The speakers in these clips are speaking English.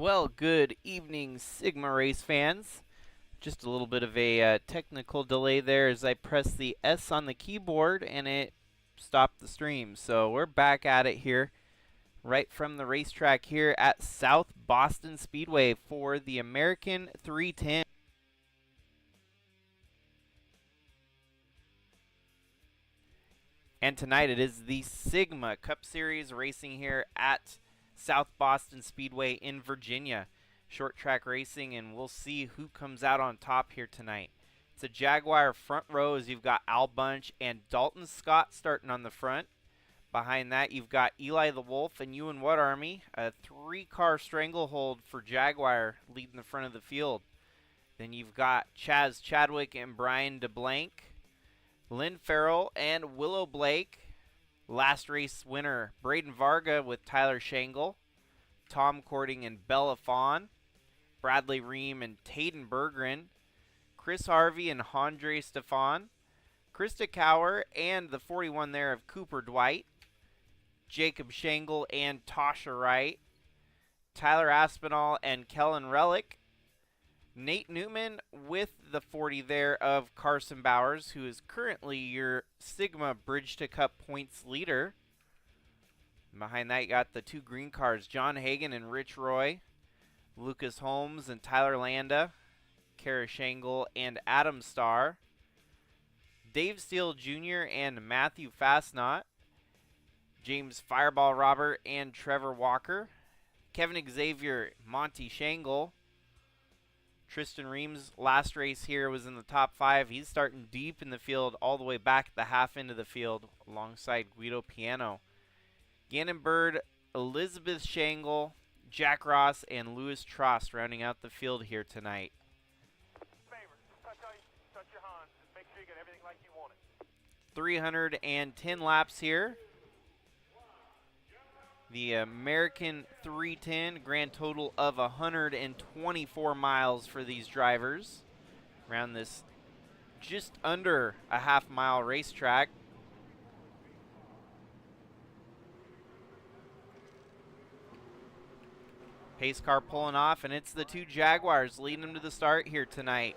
Well, good evening, Sigma Race fans. Just a little bit of a technical delay there as I pressed the S on the keyboard and it stopped the stream. So we're back at it here, right from the racetrack here at South Boston Speedway for the American 310. And tonight it is the Sigma Cup Series racing here at South Boston Speedway in Virginia. Short track racing, and we'll see who comes out on top here tonight. It's a Jaguar front row as you've got Al Bunch and Dalton Scott starting on the front. Behind that, you've got Eli the Wolf and Ewan Whatarmy, a three-car stranglehold for Jaguar leading the front of the field. Then you've got Chaz Chadwick and Brian DeBlanc, Lynn Farrell and Willow Blake. Last race winner, Braden Varga with Tyler Shangle, Tom Cording and Bella Fawn, Bradley Reim and Tayden Berggren, Chris Harvey and Andre Stefan, Krista Cower and the 41 there of Cooper Dwight, Jacob Shangle and Tasha Wright, Tyler Aspinall and Kellen Relic, Nate Newman with the 40 there of Carson Bowers, who is currently your Sigma Bridge to Cup points leader. And behind that, you got the two green cars, John Hagan and Rich Roy, Lucas Holmes and Tyler Landa, Kara Shangle and Adam Starr, Dave Steele Jr. and Matthew Fastnot, James Fireball Robert and Trevor Walker, Kevin Xavier, Monty Shangle, Tristan Reams' last race here was in the top 5. He's starting deep in the field all the way back at the half end of the field alongside Guido Piano. Gannon Bird, Elizabeth Shangle, Jack Ross, and Louis Trost rounding out the field here tonight. Touch your Hans and make sure you get everything like you want it. 310 laps here. The American 310, grand total of 124 miles for these drivers around this just under a half-mile racetrack. Pace car pulling off, and it's the two Jaguars leading them to the start here tonight.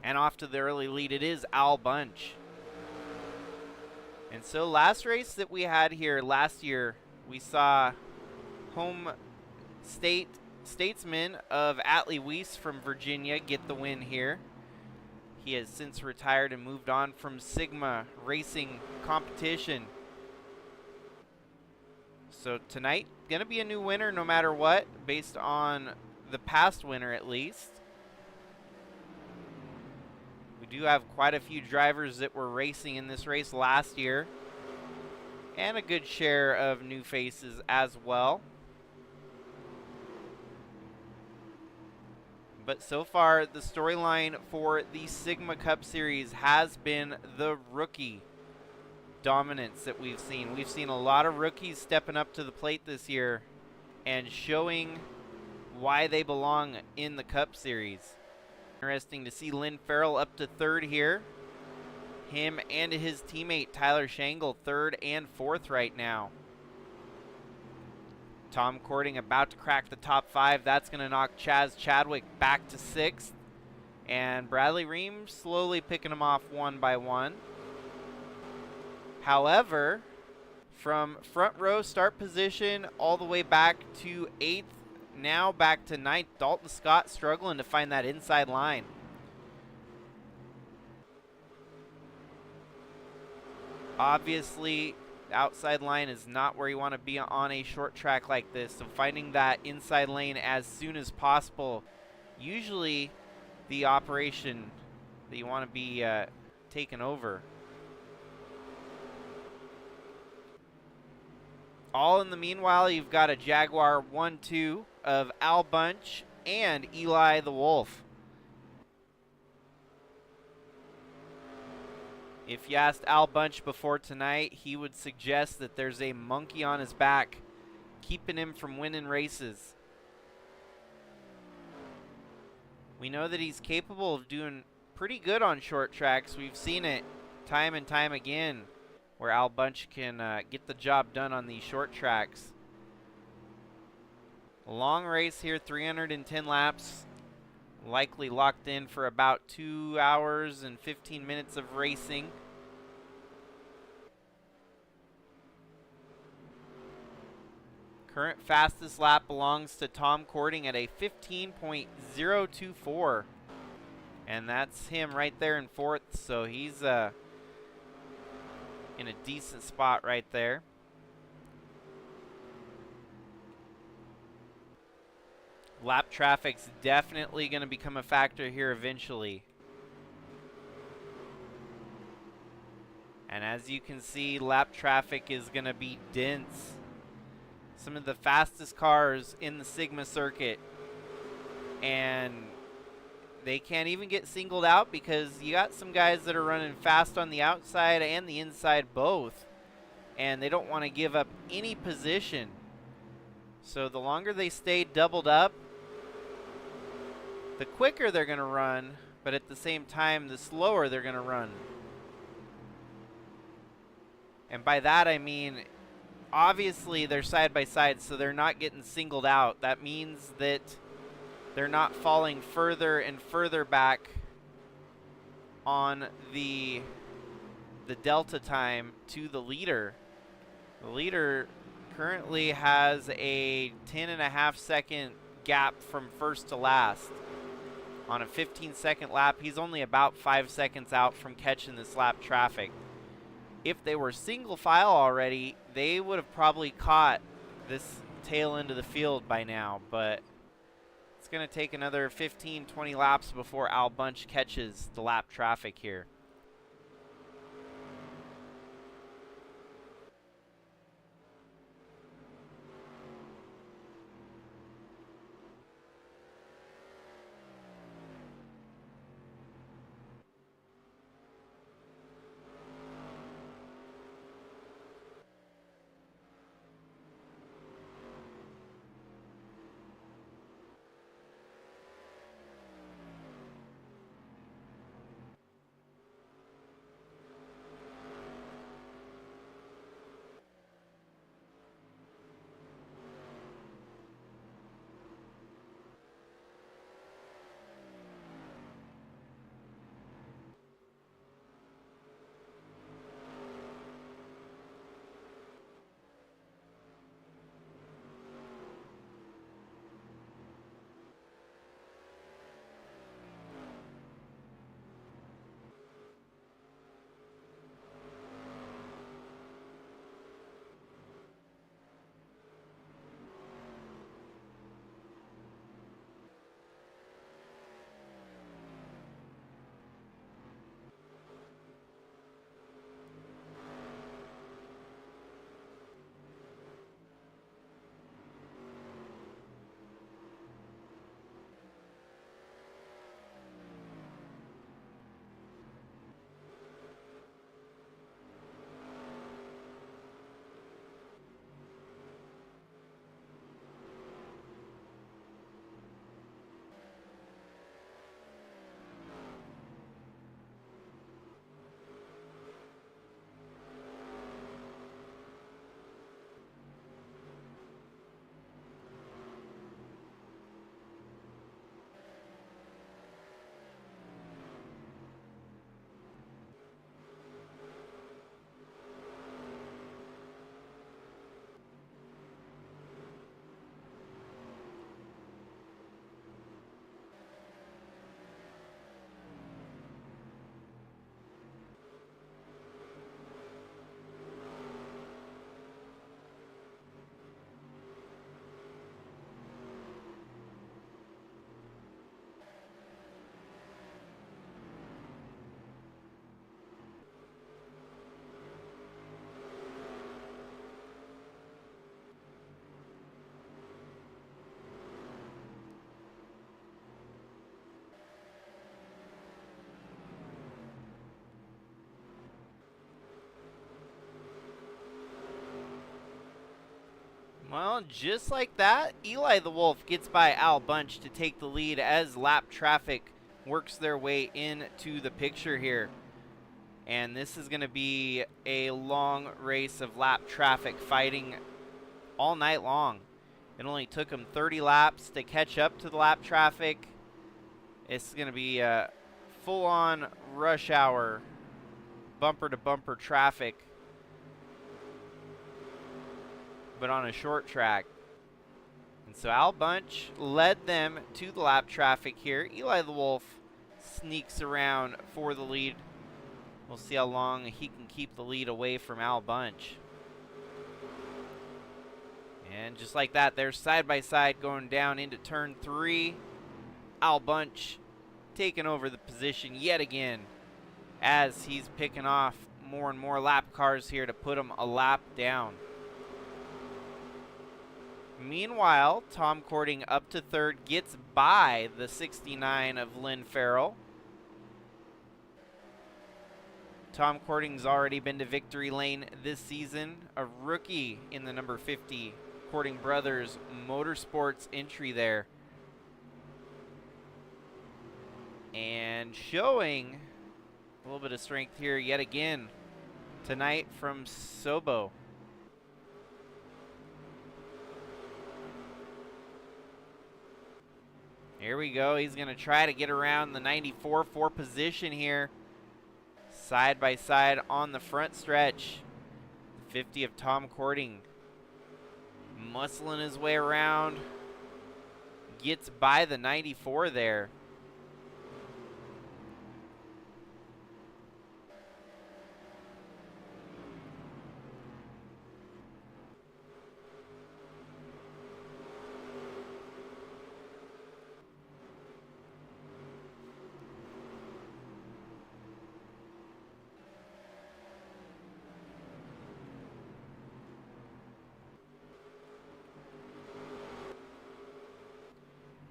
And off to the early lead, it is Al Bunch. And so last race that we had here last year, we saw home statesman of Atlee Weiss from Virginia get the win here. He has since retired and moved on from Sigma racing competition. So tonight, going to be a new winner no matter what, based on the past winner at least. We do have quite a few drivers that were racing in this race last year, and a good share of new faces as well. But so far, the storyline for the Sigma Cup Series has been the rookie dominance that we've seen. We've seen a lot of rookies stepping up to the plate this year and showing why they belong in the Cup Series. Interesting to see Lynn Farrell up to third here. Him and his teammate Tyler Shangle third and fourth right now. Tom Cording about to crack the top 5. That's going to knock Chaz Chadwick back to 6th. And Bradley Reim slowly picking him off one by one. However, from front row start position all the way back to 8th, now back to 9th, Dalton Scott struggling to find that inside line. Obviously, the outside line is not where you want to be on a short track like this, so finding that inside lane as soon as possible, usually the operation that you want to be taken over. All in the meanwhile, you've got a Jaguar 1-2 of Al Bunch and Eli the Wolf. If you asked Al Bunch before tonight, he would suggest that there's a monkey on his back keeping him from winning races. We know that he's capable of doing pretty good on short tracks. We've seen it time and time again where Al Bunch can get the job done on these short tracks. A long race here, 310 laps. Likely locked in for about 2 hours and 15 minutes of racing. Current fastest lap belongs to Tom Cording at a 15.024. And that's him right there in fourth, so he's in a decent spot right there. Lap traffic's definitely going to become a factor here eventually. And as you can see, lap traffic is going to be dense. Some of the fastest cars in the Sigma circuit, and they can't even get singled out because you got some guys that are running fast on the outside and the inside both, and they don't want to give up any position. So the longer they stay doubled up, the quicker they're going to run, but at the same time, the slower they're going to run. And by that I mean, obviously they're side by side, so they're not getting singled out. That means that they're not falling further and further back on the delta time to the leader. The leader currently has a 10.5 second gap from first to last. On a 15-second lap, he's only about 5 seconds out from catching this lap traffic. If they were single file already, they would have probably caught this tail end of the field by now, but it's going to take another 15-20 laps before Al Bunch catches the lap traffic here. Well, just like that, Eli the Wolf gets by Al Bunch to take the lead as lap traffic works their way into the picture here. And this is going to be a long race of lap traffic fighting all night long. It only took him 30 laps to catch up to the lap traffic. It's going to be a full-on rush hour, bumper-to-bumper traffic, but on a short track. And so Al Bunch led them to the lap traffic here. Eli the Wolf sneaks around for the lead. We'll see how long he can keep the lead away from Al Bunch. And just like that, they're side by side going down into turn 3. Al Bunch taking over the position yet again as he's picking off more and more lap cars here to put him a lap down. Meanwhile, Tom Cording up to third, gets by the 69 of Lynn Farrell. Tom Cording's already been to victory lane this season, a rookie in the number 50 Cording Brothers Motorsports entry there. And showing a little bit of strength here yet again tonight from Sobo. Here we go. He's going to try to get around the 94 for position here. Side by side on the front stretch. 50 of Tom Cording muscling his way around. Gets by the 94 there.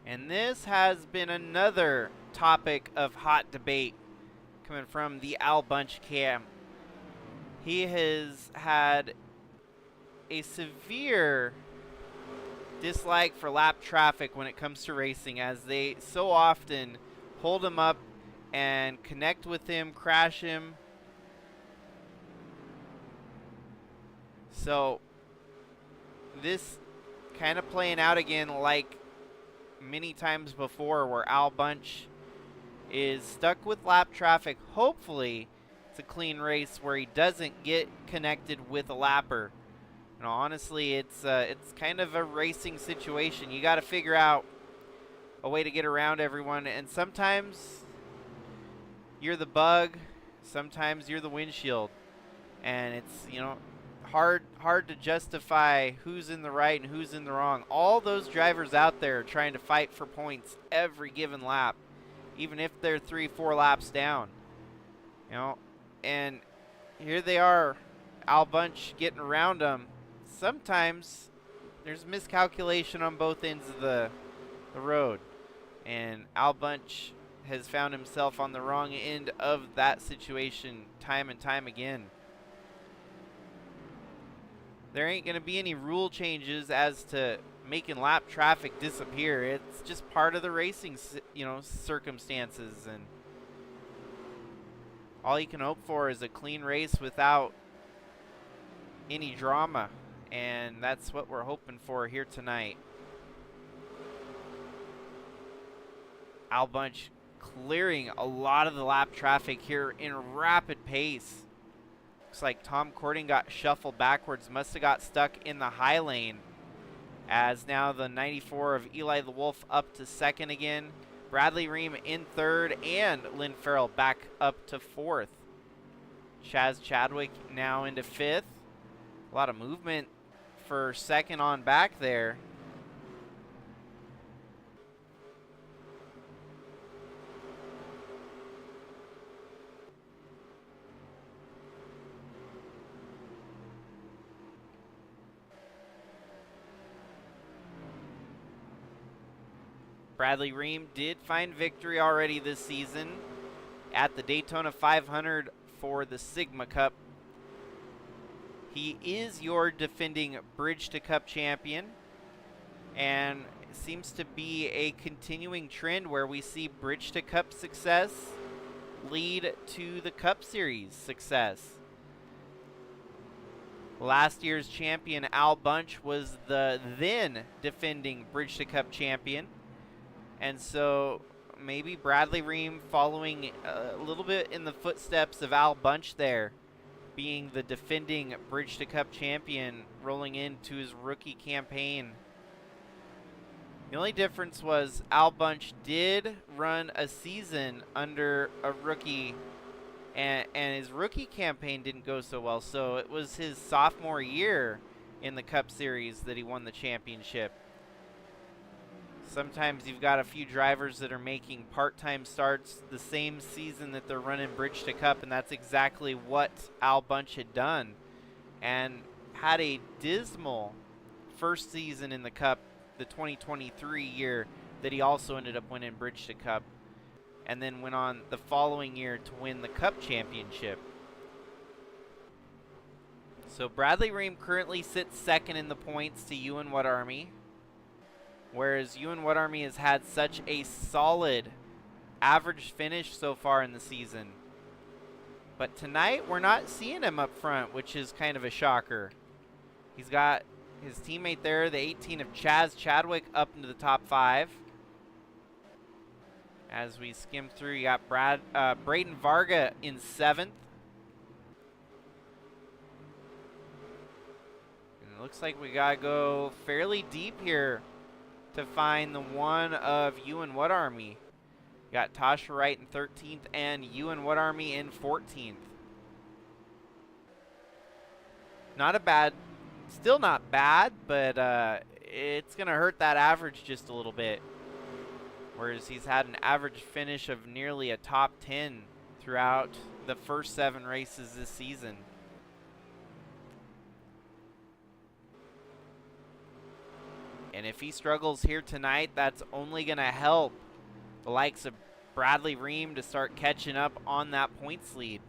And this has been another topic of hot debate coming from the Al Bunch camp. He has had a severe dislike for lap traffic when it comes to racing, as they so often hold him up and connect with him, crash him. So this kind of playing out again like many times before, where Al Bunch is stuck with lap traffic. Hopefully it's a clean race where he doesn't get connected with a lapper. You know, honestly, it's kind of a racing situation. You got to figure out a way to get around everyone, and sometimes you're the bug, sometimes you're the windshield, and it's, you know, hard to justify who's in the right and who's in the wrong. All those drivers out there are trying to fight for points every given lap, even if they're 3-4 laps down. You know, and here they are, Al Bunch getting around them. Sometimes there's miscalculation on both ends of the road, and Al Bunch has found himself on the wrong end of that situation time and time again. There ain't going to be any rule changes as to making lap traffic disappear. It's just part of the racing, you know, circumstances, and all you can hope for is a clean race without any drama, and that's what we're hoping for here tonight. Al Bunch clearing a lot of the lap traffic here in rapid pace. Looks like Tom Cording got shuffled backwards, must have got stuck in the high lane, as now the 94 of Eli the Wolf up to second again. Bradley Reim in third, and Lynn Farrell back up to fourth. Chaz Chadwick now into fifth. A lot of movement for second on back there. Bradley Reim did find victory already this season at the Daytona 500 for the Sigma Cup. He is your defending Bridge to Cup champion, and seems to be a continuing trend where we see Bridge to Cup success lead to the Cup Series success. Last year's champion, Al Bunch, was the then defending Bridge to Cup champion. And so maybe Bradley Reim following a little bit in the footsteps of Al Bunch there, being the defending Bridge to Cup champion, rolling into his rookie campaign. The only difference was Al Bunch did run a season under a rookie, and his rookie campaign didn't go so well. So it was his sophomore year in the Cup Series that he won the championship. Sometimes you've got a few drivers that are making part-time starts the same season that they're running Bridge to Cup, and that's exactly what Al Bunch had done, and had a dismal first season in the Cup, the 2023 year, that he also ended up winning Bridge to Cup, and then went on the following year to win the Cup championship. So Bradley Reim currently sits second in the points to Ewan Whatarmy, whereas Ewan Whatarmy has had such a solid average finish so far in the season. But tonight, we're not seeing him up front, which is kind of a shocker. He's got his teammate there, the 18 of Chaz Chadwick, up into the top 5. As we skim through, you got Braden Varga in 7th. And it looks like we got to go fairly deep here to find the one of Ewan Whatarmy. Got Tasha Wright in 13th and Ewan Whatarmy in 14th. Not a bad, still not bad, but it's going to hurt that average just a little bit. Whereas he's had an average finish of nearly a top 10 throughout the first 7 races this season. And if he struggles here tonight, that's only going to help the likes of Bradley Reim to start catching up on that points lead.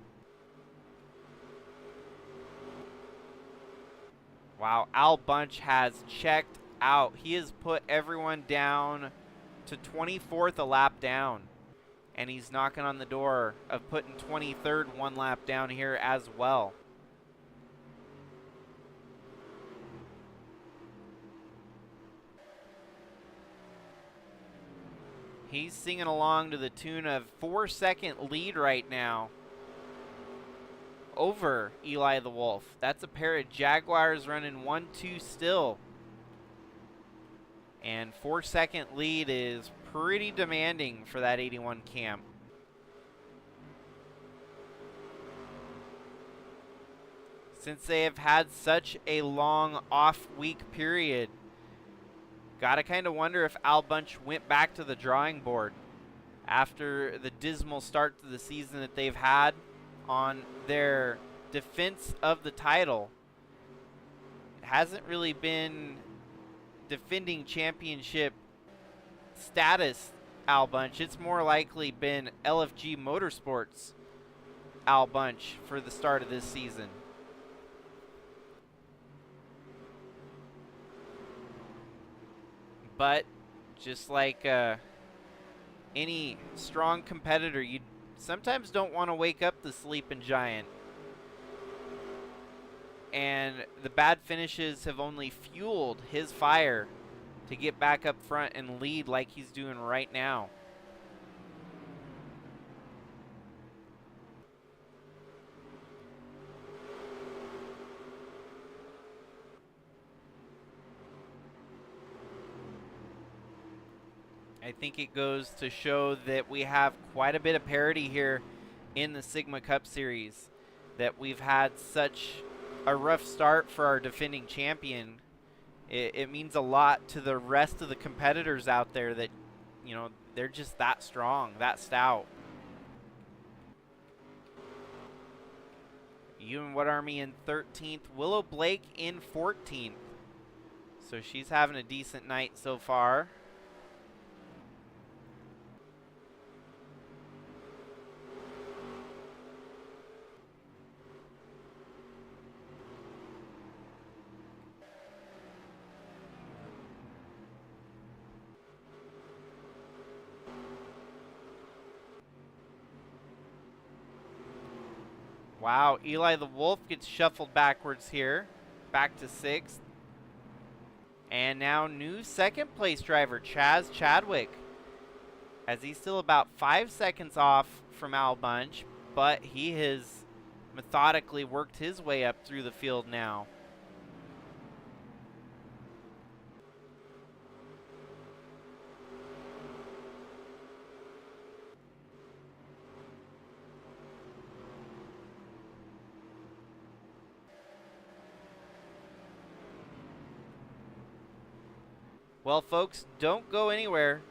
Wow, Al Bunch has checked out. He has put everyone down to 24th a lap down. And he's knocking on the door of putting 23rd 1 lap down here as well. He's singing along to the tune of 4-second lead right now over Eli the Wolf. That's a pair of Jaguars running 1-2 still. And 4-second lead is pretty demanding for that 81 camp. Since they have had such a long off-week period, gotta kind of wonder if Al Bunch went back to the drawing board after the dismal start to the season that they've had on their defense of the title. It hasn't really been defending championship status Al Bunch. It's more likely been LFG Motorsports Al Bunch for the start of this season. But just like any strong competitor, you sometimes don't want to wake up the sleeping giant. And the bad finishes have only fueled his fire to get back up front and lead like he's doing right now. I think it goes to show that we have quite a bit of parity here in the Sigma Cup Series, that we've had such a rough start for our defending champion. It means a lot to the rest of the competitors out there that, you know, they're just that strong, that stout. Ewan Whatarmy in 13th, Willow Blake in 14th. So she's having a decent night so far. Wow, Eli the Wolf gets shuffled backwards here. back to 6th. And now new 2nd place driver, Chaz Chadwick, as he's still about 5 seconds off from Al Bunch, but he has methodically worked his way up through the field now. Well, folks, don't go anywhere.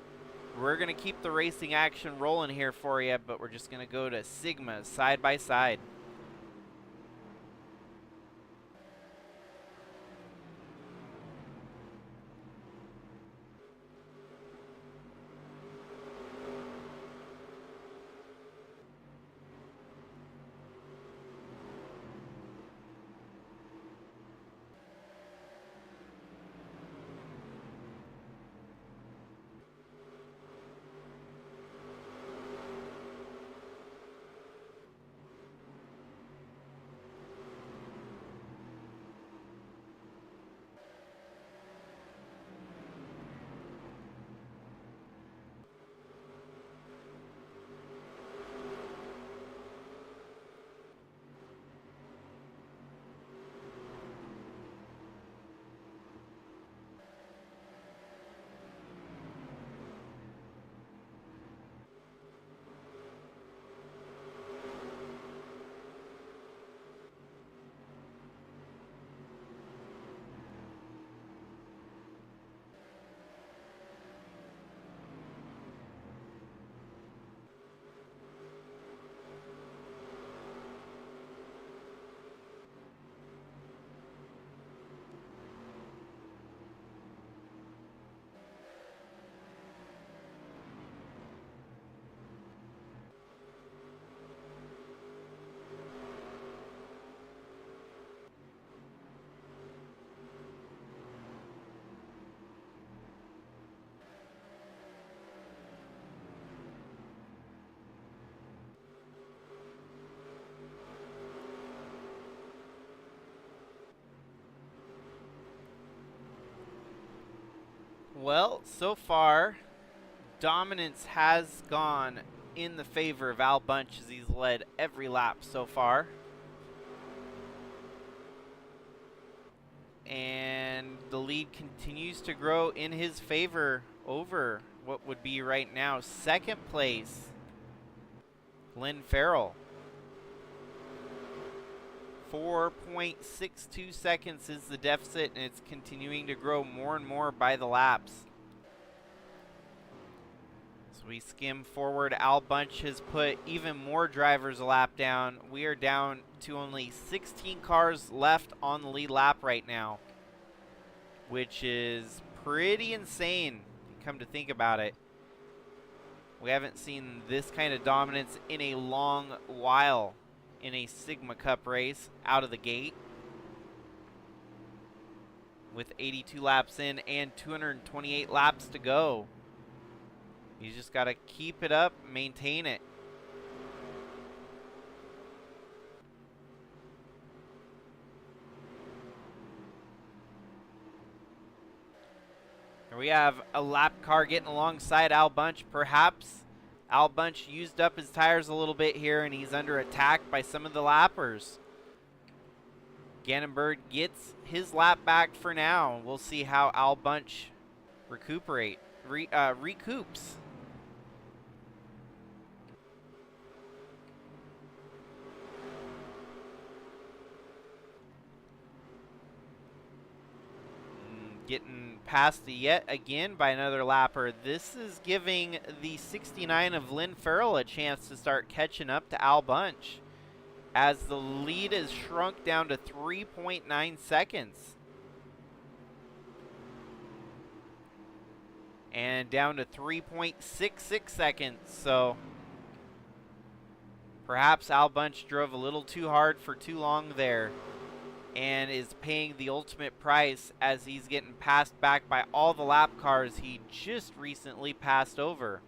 We're going to keep the racing action rolling here for you, but we're just going to go to Sigma side by side. Well, so far, dominance has gone in the favor of Al Bunch as he's led every lap so far. And the lead continues to grow in his favor over what would be right now 2nd place, Lynn Farrell. 4.62 seconds is the deficit, and it's continuing to grow more and more by the laps. So we skim forward. Al Bunch has put even more drivers a lap down. We are down to only 16 cars left on the lead lap right now, which is pretty insane, come to think about it. We haven't seen this kind of dominance in a long while in a Sigma Cup race out of the gate. With 82 laps in and 228 laps to go. You just got to keep it up, maintain it. Here we have a lap car getting alongside Al Bunch. Perhaps Al Bunch used up his tires a little bit here, and he's under attack by some of the lappers. Gannonberg gets his lap back for now. We'll see how Al Bunch recoups. Getting passed yet again by another lapper. This is giving the 69 of Lynn Farrell a chance to start catching up to Al Bunch, as the lead is shrunk down to 3.9 seconds. And down to 3.66 seconds. So perhaps Al Bunch drove a little too hard for too long there, and is paying the ultimate price as he's getting passed back by all the lap cars he just recently passed over.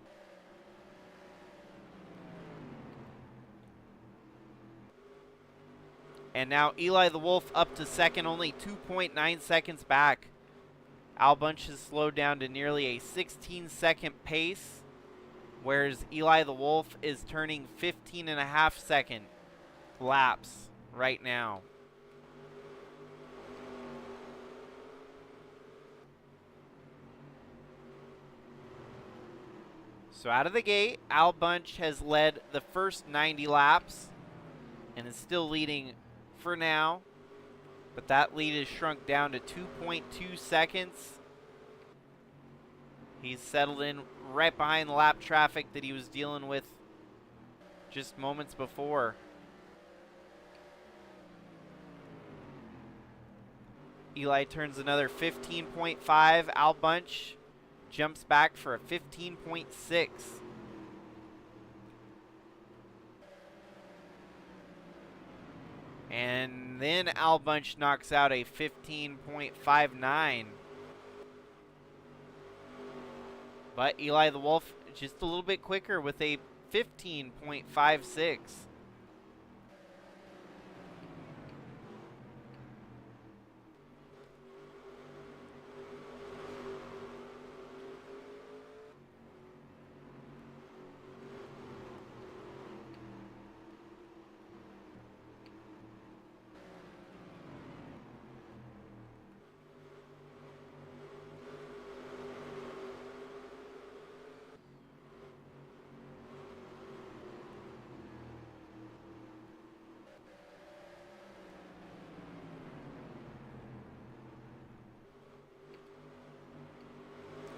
And now Eli the Wolf up to second, only 2.9 seconds back. Al Bunch has slowed down to nearly a 16-second pace, whereas Eli the Wolf is turning 15.5-second laps right now. So out of the gate, Al Bunch has led the first 90 laps and is still leading for now, but that lead is shrunk down to 2.2 seconds. He's settled in right behind the lap traffic that he was dealing with just moments before. Eli turns another 15.5. Al Bunch jumps back for a 15.6. And then Al Bunch knocks out a 15.59. But Eli the Wolf just a little bit quicker with a 15.56.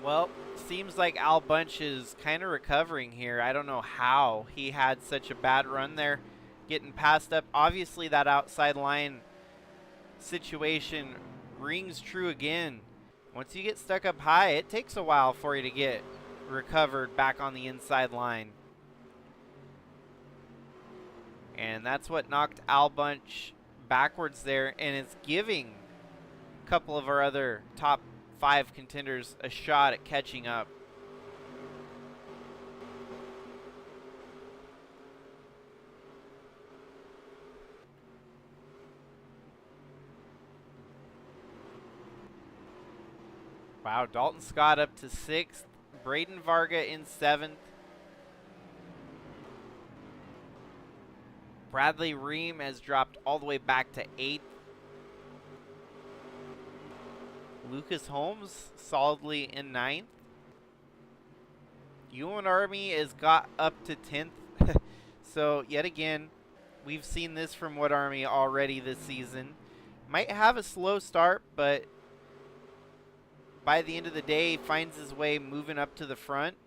Well, seems like Al Bunch is kind of recovering here. I don't know how he had such a bad run there, getting passed up. Obviously, that outside line situation rings true again. Once you get stuck up high, it takes a while for you to get recovered back on the inside line. And that's what knocked Al Bunch backwards there, and it's giving a couple of our other top 5 contenders a shot at catching up. Wow, Dalton Scott up to 6th, Braden Varga in 7th, Bradley Reim has dropped all the way back to 8th. Lucas Holmes solidly in 9th. Ewan Whatarmy has got up to 10th. So yet again, we've seen this from Whatarmy already this season. Might have a slow start, but by the end of the day, finds his way moving up to the front.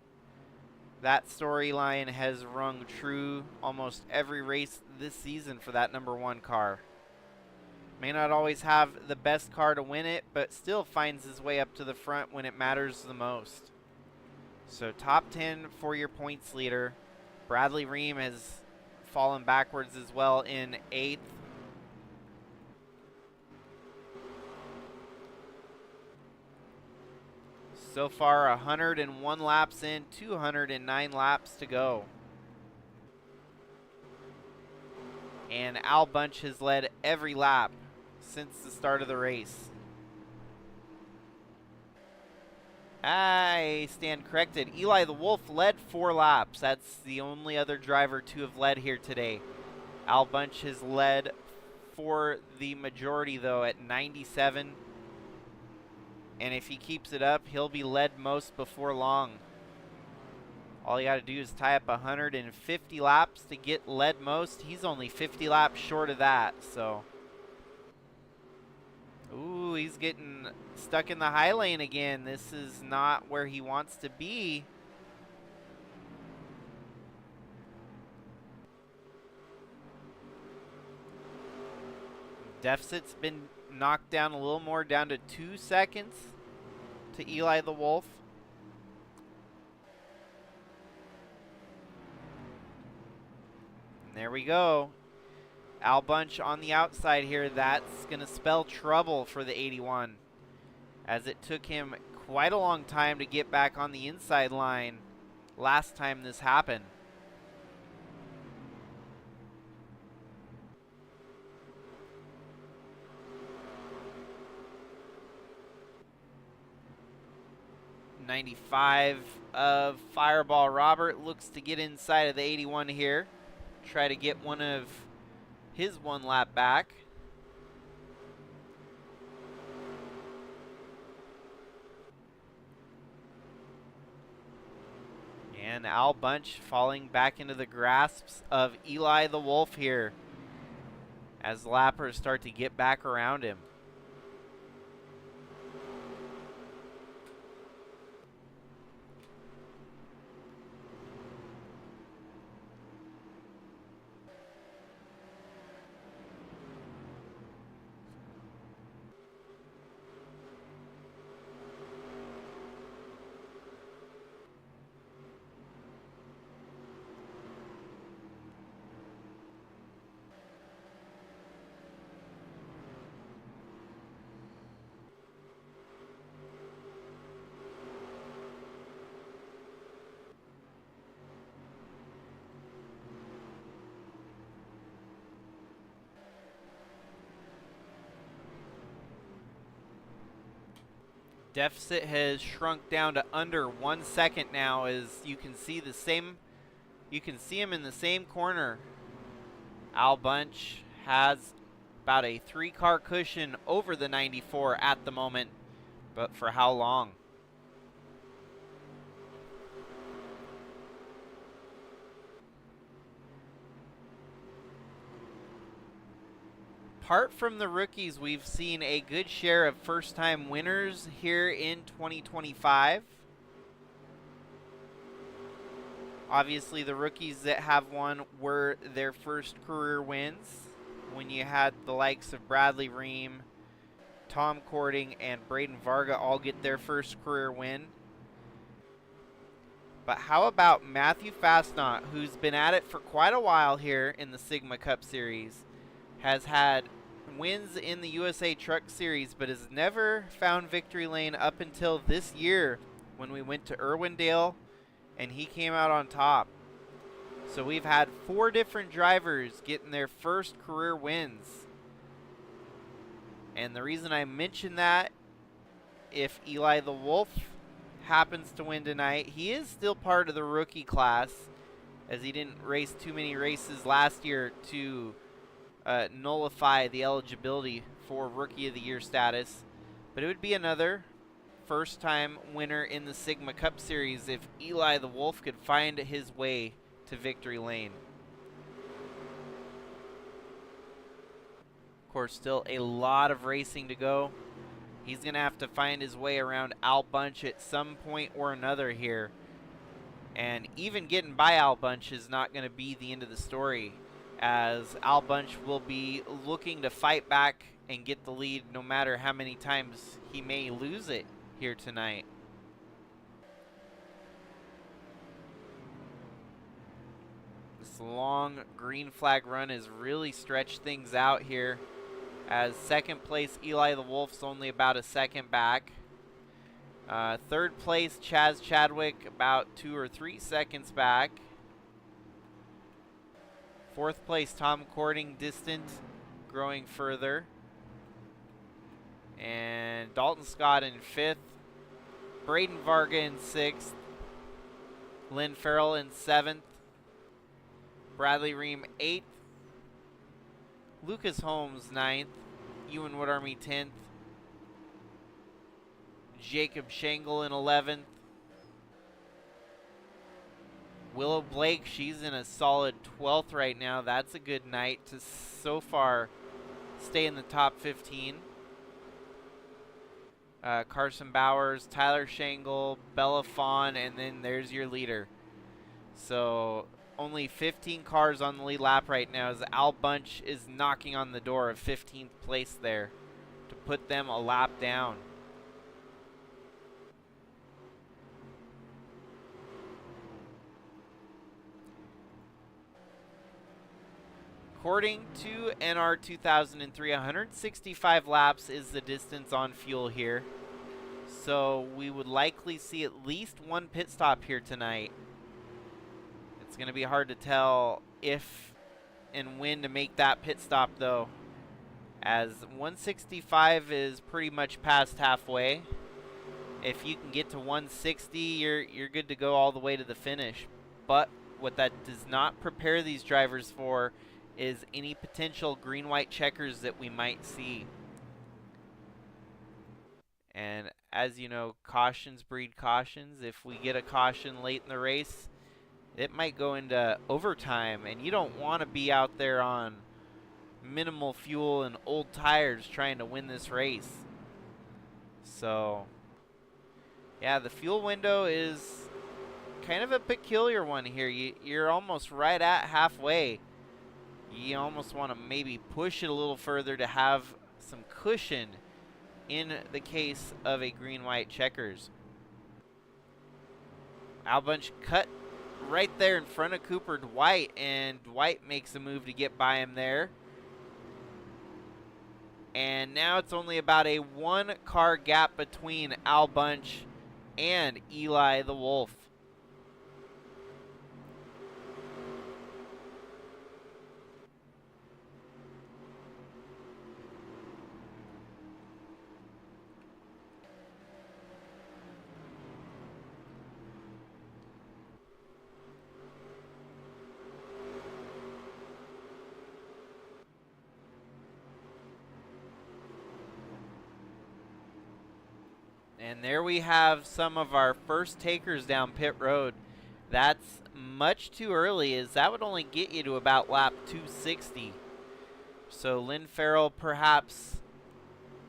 That storyline has rung true almost every race this season for that number 1 car. May not always have the best car to win it, but still finds his way up to the front when it matters the most. So top 10 for your points leader. Bradley Reim has fallen backwards as well in 8th. So far 101 laps in, 209 laps to go. And Al Bunch has led every lap since the start of the race. I stand corrected. Eli the Wolf led 4 laps. That's the only other driver to have led here today. Al Bunch has led for the majority, though, at 97. And if he keeps it up, he'll be led most before long. All you got to do is tie up 150 laps to get led most. He's only 50 laps short of that, so. Ooh, he's getting stuck in the high lane again. This is not where he wants to be. Deficit's been knocked down a little more, down to 2 seconds to Eli the Wolf. And there we go. Al Bunch on the outside here. That's going to spell trouble for the 81, as it took him quite a long time to get back on the inside line last time this happened. 95 of Fireball Robert looks to get inside of the 81 here. Try to get one of his one lap back. And Al Bunch falling back into the grasps of Eli the Wolf here as lappers start to get back around him. Deficit has shrunk down to under 1 second now, as you can see him in the same corner. Al Bunch has about a 3-car cushion over the 94 at the moment, but for how long? Apart from the rookies, we've seen a good share of first-time winners here in 2025. Obviously, the rookies that have won were their first career wins when you had the likes of Bradley Reim, Tom Cording, and Braden Varga all get their first career win. But how about Matthew Fastnot, who's been at it for quite a while here in the Sigma Cup Series, has had wins in the USA Truck Series, but has never found victory lane up until this year when we went to Irwindale and he came out on top. So we've had 4 different drivers getting their first career wins. And the reason I mention that, if Eli the Wolf happens to win tonight, he is still part of the rookie class, as he didn't race too many races last year to nullify the eligibility for Rookie of the Year status. But it would be another first-time winner in the Sigma Cup Series if Eli the Wolf could find his way to victory lane. Of course, still a lot of racing to go. He's going to have to find his way around Al Bunch at some point or another here. And even getting by Al Bunch is not going to be the end of the story, as Al Bunch will be looking to fight back and get the lead no matter how many times he may lose it here tonight. This long green flag run has really stretched things out here, as second place Eli the Wolf's only about a second back. Third place Chaz Chadwick about 2 or 3 seconds back. Fourth place Tom Cording distant, growing further. And Dalton Scott in 5th. Braden Varga in 6th. Lynn Farrell in 7th. Bradley Reim 8th. Lucas Holmes 9th. Ewan Whatarmy 10th. Jacob Shangle in 11th. Willow Blake, she's in a solid 12th right now. That's a good night to so far stay in the top 15. Carson Bowers, Tyler Shangle, Bella Fawn, and then there's your leader. So only 15 cars on the lead lap right now, as Al Bunch is knocking on the door of 15th place there to put them a lap down. According to NR2003, 165 laps is the distance on fuel here. So we would likely see at least one pit stop here tonight. It's going to be hard to tell if and when to make that pit stop, though, as 165 is pretty much past halfway. if you can get to 160, you're good to go all the way to the finish. But what that does not prepare these drivers for is any potential green-white checkers that we might see. And as you know, cautions breed cautions. If we get a caution late in the race, it might go into overtime, and you don't want to be out there on minimal fuel and old tires trying to win this race. So, yeah, the fuel window is kind of a peculiar one here. You're almost right at halfway. You almost want to maybe push it a little further to have some cushion in the case of a green-white checkers. Albunch cut right there in front of Cooper Dwight, and Dwight makes a move to get by him there. And now it's only about a 1-car gap between Albunch and Eli the Wolf. And there we have some of our first takers down pit road. That's much too early, as that would only get you to about lap 260. So Lynn Farrell perhaps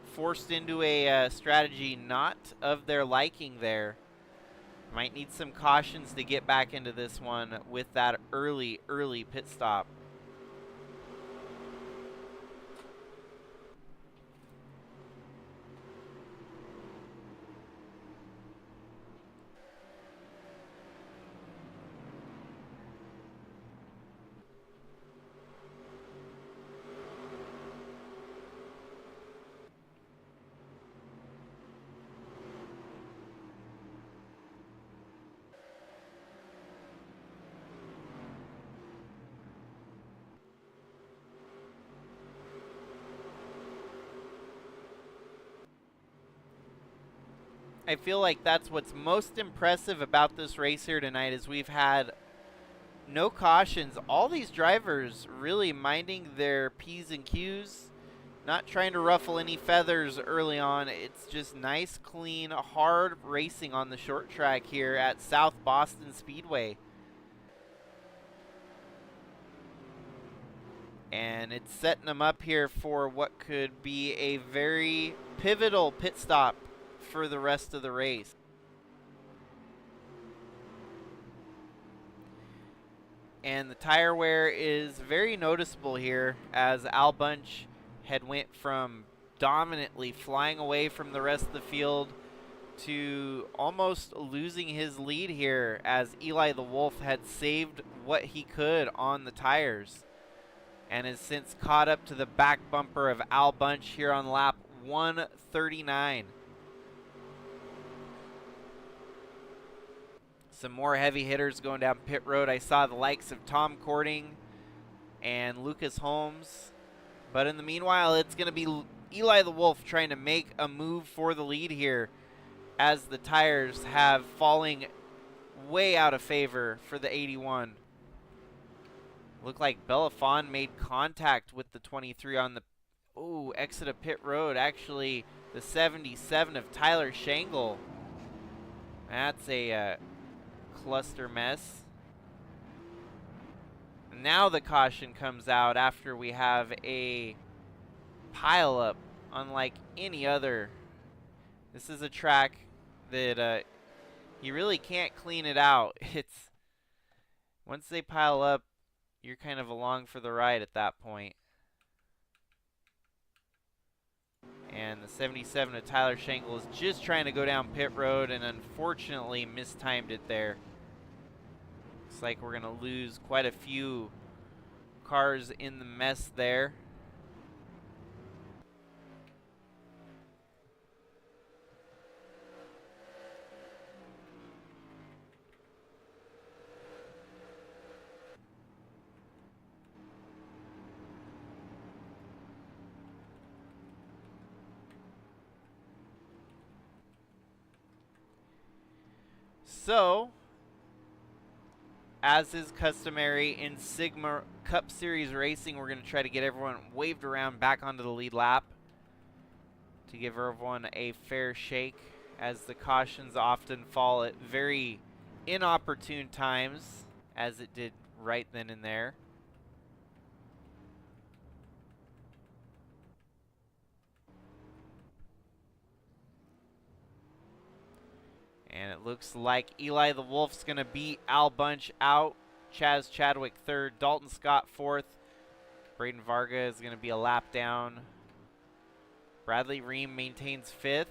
forced into a strategy not of their liking there. Might need some cautions to get back into this one with that early pit stop. I feel like that's what's most impressive about this race here tonight, is we've had no cautions. All these drivers really minding their P's and Q's, not trying to ruffle any feathers early on. It's just nice, clean, hard racing on the short track here at South Boston Speedway. And it's setting them up here for what could be a very pivotal pit stop for the rest of the race. And the tire wear is very noticeable here, as Albunch had went from dominantly flying away from the rest of the field to almost losing his lead here, as Eli the Wolf had saved what he could on the tires and has since caught up to the back bumper of Albunch here on lap 139. Some more heavy hitters going down pit road. I saw the likes of Tom Cording and Lucas Holmes. But in the meanwhile, it's going to be Eli the Wolf trying to make a move for the lead here, as the tires have falling way out of favor for the 81. Looked like Belafon made contact with the 23 on the exit of pit road. Actually, the 77 of Tyler Shangle. That's a cluster mess. Now the caution comes out after we have a pileup unlike any other. This is a track that you really can't clean it out. It's once they pile up, you're kind of along for the ride at that point. And the 77 of Tyler Shangle is just trying to go down pit road and unfortunately mistimed it there. Looks like we're going to lose quite a few cars in the mess there. So, as is customary in Sigma Cup Series racing, we're going to try to get everyone waved around back onto the lead lap to give everyone a fair shake, as the cautions often fall at very inopportune times, as it did right then and there. And it looks like Eli the Wolf's going to beat Al Bunch out. Chaz Chadwick third. Dalton Scott fourth. Braden Varga is going to be a lap down. Bradley Reim maintains fifth.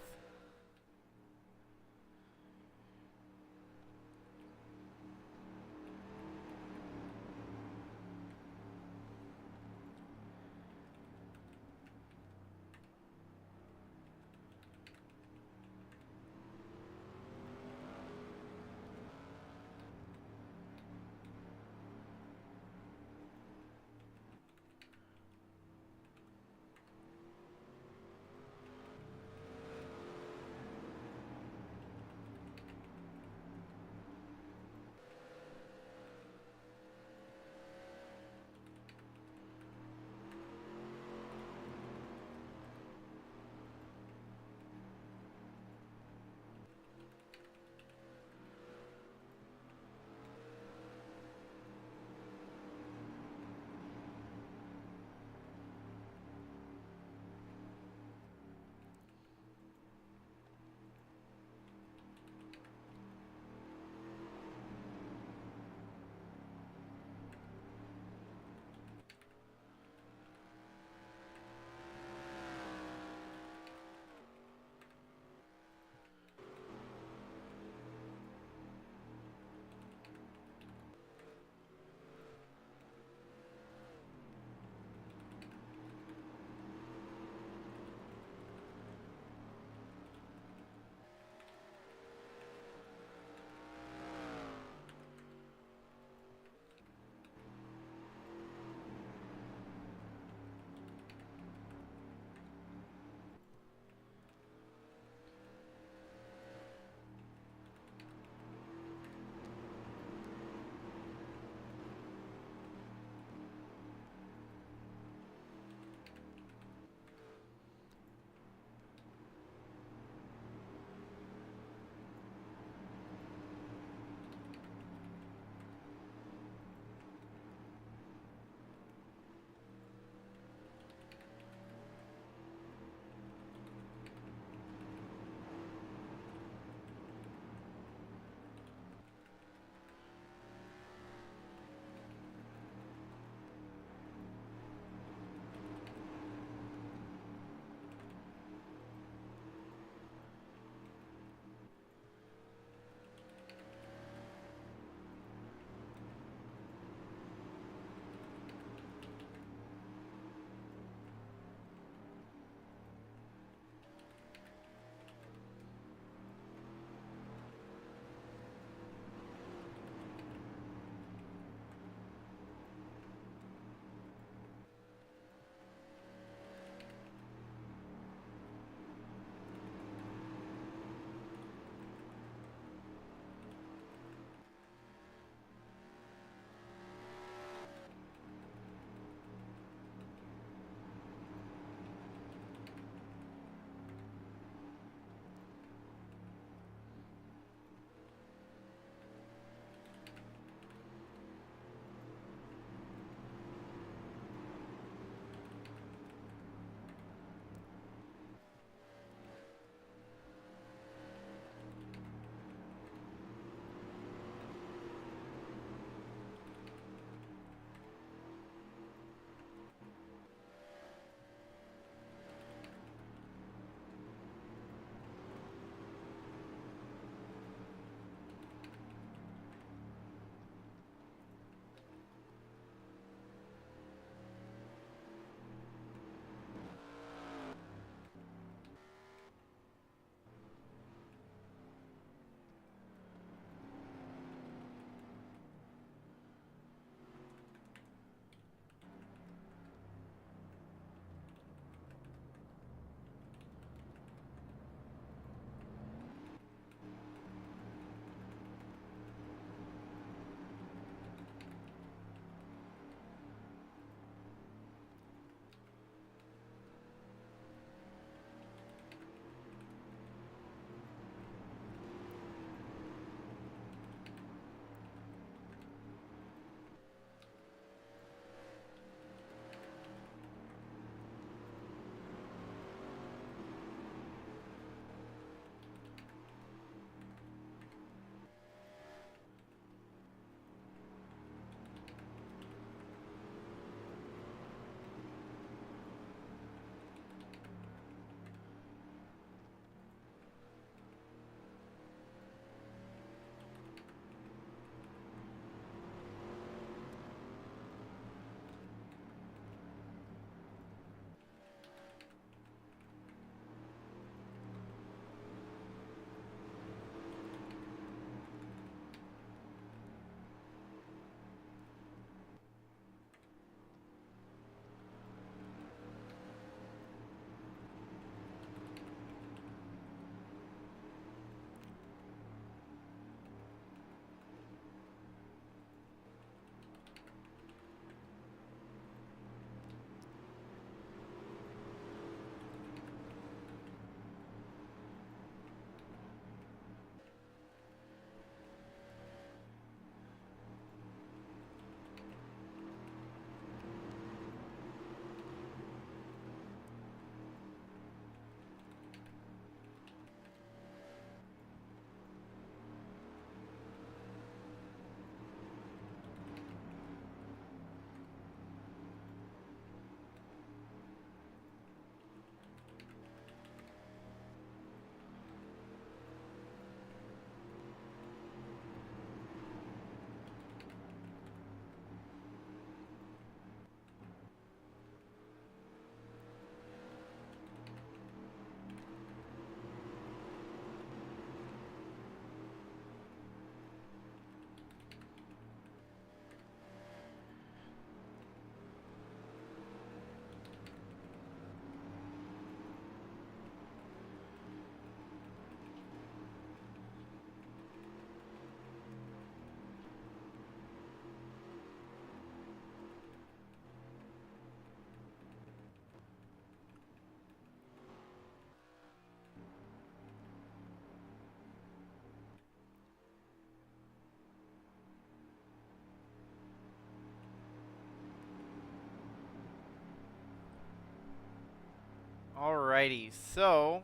Alrighty, so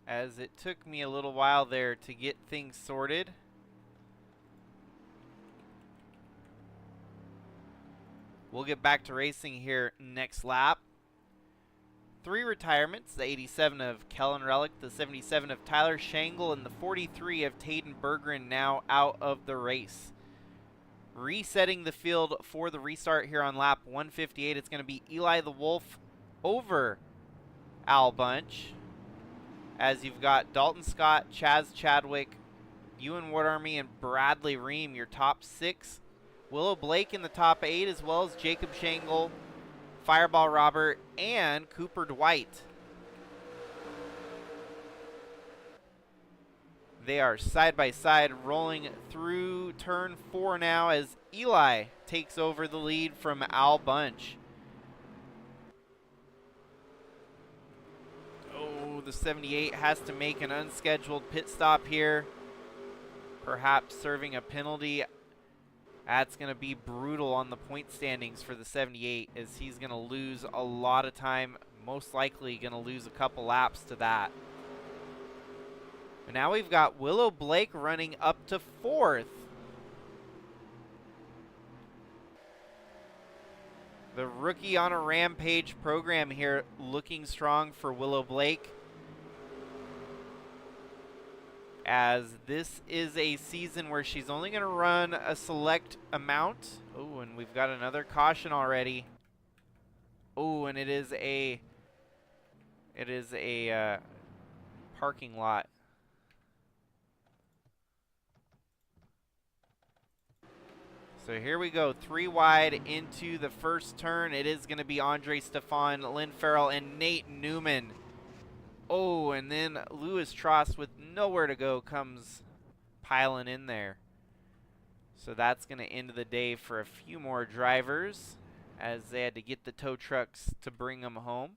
as it took me a little while there to get things sorted, we'll get back to racing here next lap. 3 retirements, the 87 of Kellen Relic, the 77 of Tyler Shangle, and the 43 of Tayden Bergeron now out of the race. Resetting the field for the restart here on lap 158, it's going to be Eli the Wolf over Al Bunch, as you've got Dalton Scott, Chaz Chadwick, Ewan Whatarmy, and Bradley Reim, your top 6. Willow Blake in the top 8, as well as Jacob Shangle, Fireball Robert, and Cooper Dwight. They are side by side rolling through turn 4 now as Eli takes over the lead from Al Bunch. Oh, the 78 has to make an unscheduled pit stop here, perhaps serving a penalty. That's going to be brutal on the point standings for the 78, as he's going to lose a lot of time, most likely going to lose a couple laps to that. And now we've got Willow Blake running up to 4th. The rookie on a rampage program here looking strong for Willow Blake, as this is a season where she's only going to run a select amount. Oh, and we've got another caution already. Oh, and it is a parking lot. So here we go, 3 wide into the first turn. It is going to be Andre Stefan, Lynn Farrell, and Nate Newman. Oh, and then Lewis Trost with nowhere to go comes piling in there. So that's going to end the day for a few more drivers, as they had to get the tow trucks to bring them home.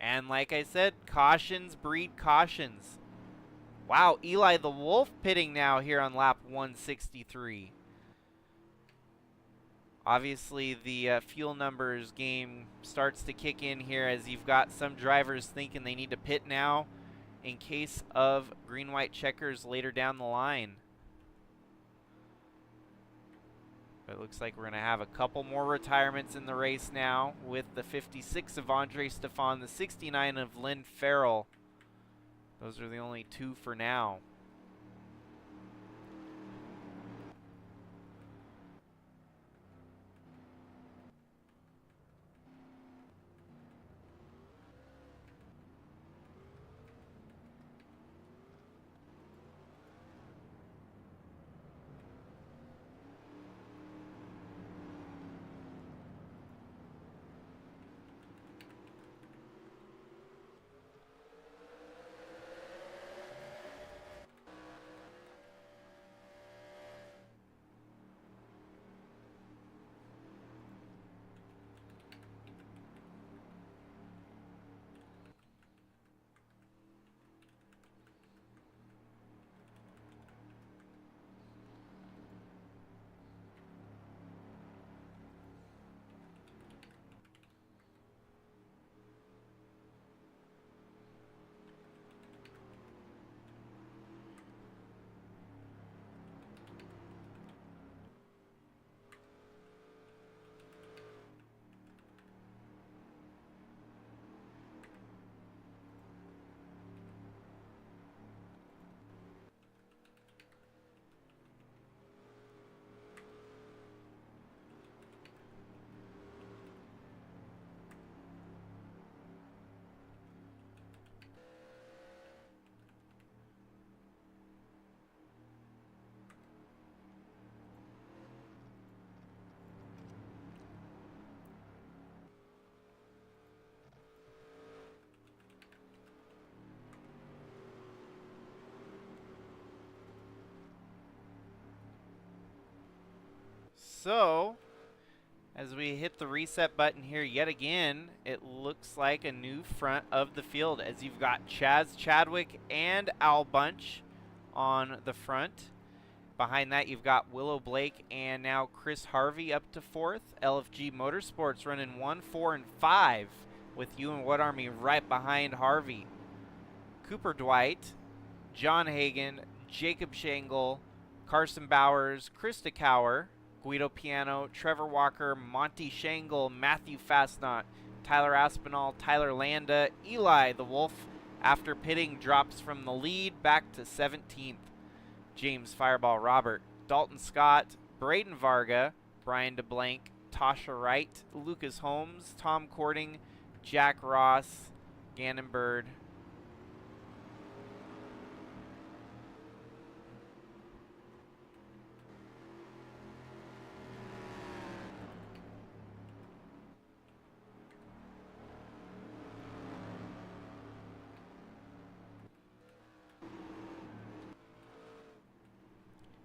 And like I said, cautions breed cautions. Wow, Eli the Wolf pitting now here on lap 163. Obviously, the fuel numbers game starts to kick in here, as you've got some drivers thinking they need to pit now in case of green-white checkers later down the line. But it looks like we're going to have a couple more retirements in the race now, with the 56 of Andre Stefan, the 69 of Lynn Farrell. Those are the only 2 for now. So, as we hit the reset button here yet again, it looks like a new front of the field, as you've got Chaz Chadwick and Al Bunch on the front. Behind that, you've got Willow Blake and now Chris Harvey up to 4th. LFG Motorsports running 1, 4, and 5 with Ewan Whatarmy right behind Harvey. Cooper Dwight, John Hagan, Jacob Shangle, Carson Bowers, Krista Cower, Guido Piano, Trevor Walker, Monty Shangle, Matthew Fastnot, Tyler Aspinall, Tyler Landa, Eli the Wolf, after pitting, drops from the lead back to 17th. James Fireball Robert, Dalton Scott, Braden Varga, Brian DeBlank, Tasha Wright, Lucas Holmes, Tom Cording, Jack Ross, Gannon Bird.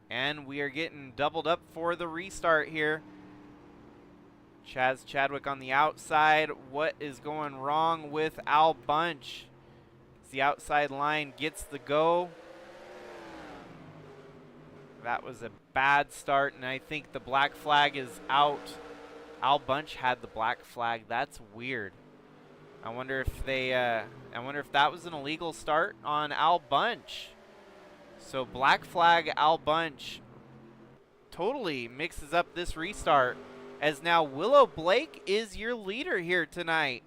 And we are getting doubled up for the restart here. Chaz Chadwick on the outside. What is going wrong with Al Bunch? The outside line gets the go. That was a bad start, and I think the black flag is out. Al Bunch had the black flag. That's weird. I wonder if that was an illegal start on Al Bunch. So black flag Al Bunch totally mixes up this restart, as now Willow Blake is your leader here tonight.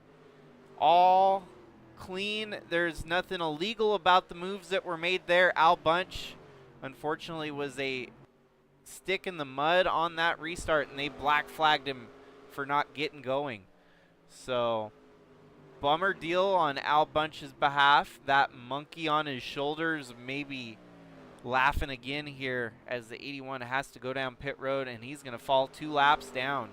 All clean. There's nothing illegal about the moves that were made there. Al Bunch, unfortunately, was a stick in the mud on that restart, and they black flagged him for not getting going. So, bummer deal on Al Bunch's behalf. That monkey on his shoulders maybe laughing again here, as the 81 has to go down pit road, and he's going to fall 2 laps down.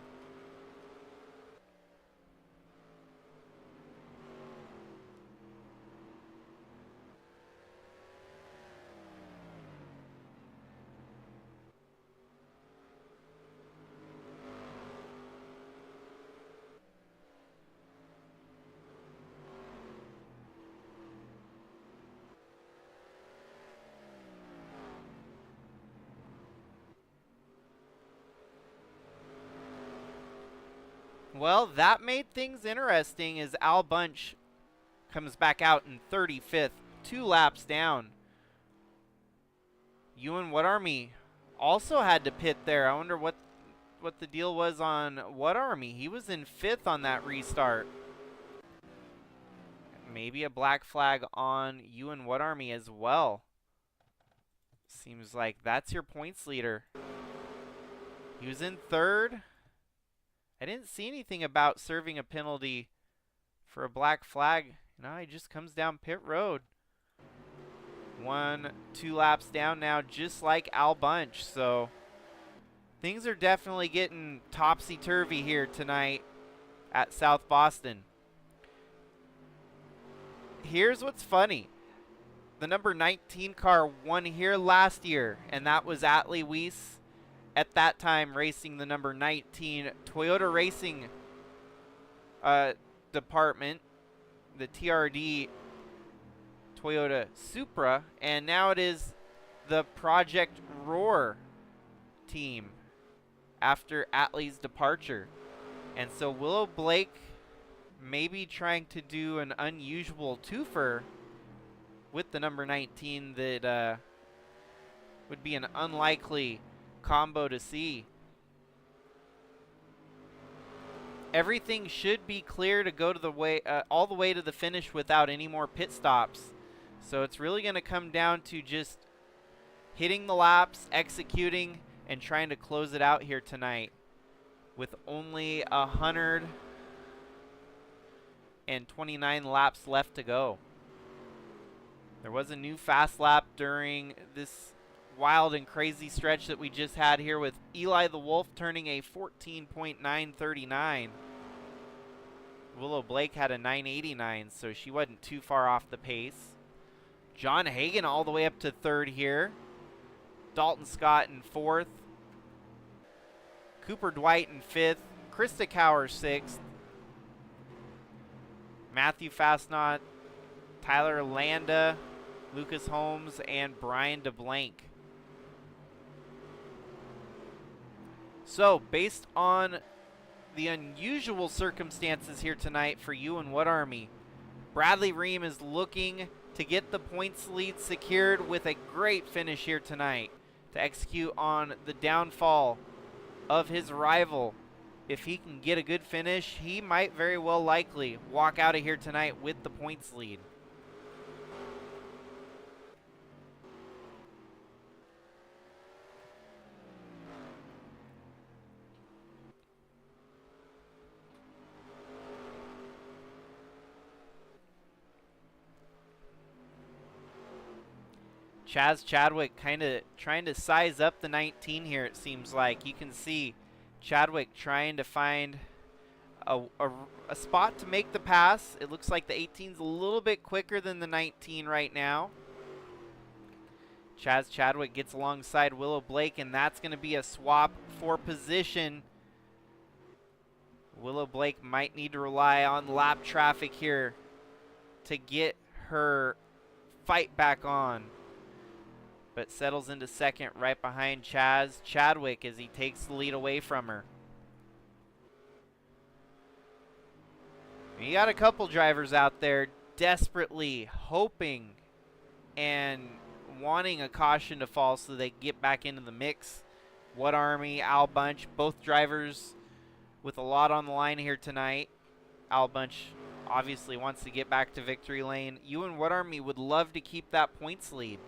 Well, that made things interesting as Al Bunch comes back out in 35th, 2 laps down. Ewan Whatarmy also had to pit there. I wonder what the deal was on Whatarmy. He was in 5th on that restart. Maybe a black flag on Ewan Whatarmy as well. Seems like that's your points leader. He was in 3rd. I didn't see anything about serving a penalty for a black flag. No, he just comes down pit road. 1, 2 laps down now, just like Al Bunch. So things are definitely getting topsy-turvy here tonight at South Boston. Here's what's funny. The number 19 car won here last year, and that was Atlee Weiss. At that time, racing the number 19 Toyota Racing department, the TRD Toyota Supra, and now it is the Project Roar team after Atlee's departure. And so Willow Blake maybe trying to do an unusual twofer with the number 19 that would be an unlikely combo to see. Everything should be clear to go to the way all the way to the finish without any more pit stops. So it's really going to come down to just hitting the laps, executing, and trying to close it out here tonight with only 129 laps left to go. There was a new fast lap during this wild and crazy stretch that we just had here with Eli the Wolf turning a 14.939. Willow Blake had a 989, so she wasn't too far off the pace. John Hagan all the way up to 3rd here. Dalton Scott in 4th. Cooper Dwight in 5th. Krista Cower 6th. Matthew Fastnot, Tyler Landa, Lucas Holmes, and Brian DeBlank. So, based on the unusual circumstances here tonight for Ewan Whatarmy, Bradley Reim is looking to get the points lead secured with a great finish here tonight to execute on the downfall of his rival. If he can get a good finish, he might very well likely walk out of here tonight with the points lead. Chaz Chadwick kind of trying to size up the 19 here, it seems like. You can see Chadwick trying to find a spot to make the pass. It looks like the 18's a little bit quicker than the 19 right now. Chaz Chadwick gets alongside Willow Blake, and that's going to be a swap for position. Willow Blake might need to rely on lap traffic here to get her fight back on, but settles into second right behind Chaz Chadwick as he takes the lead away from her. You got a couple drivers out there desperately hoping and wanting a caution to fall so they get back into the mix. Whatarmy, Al Bunch, both drivers with a lot on the line here tonight. Al Bunch obviously wants to get back to victory lane. Ewan Whatarmy would love to keep that points lead,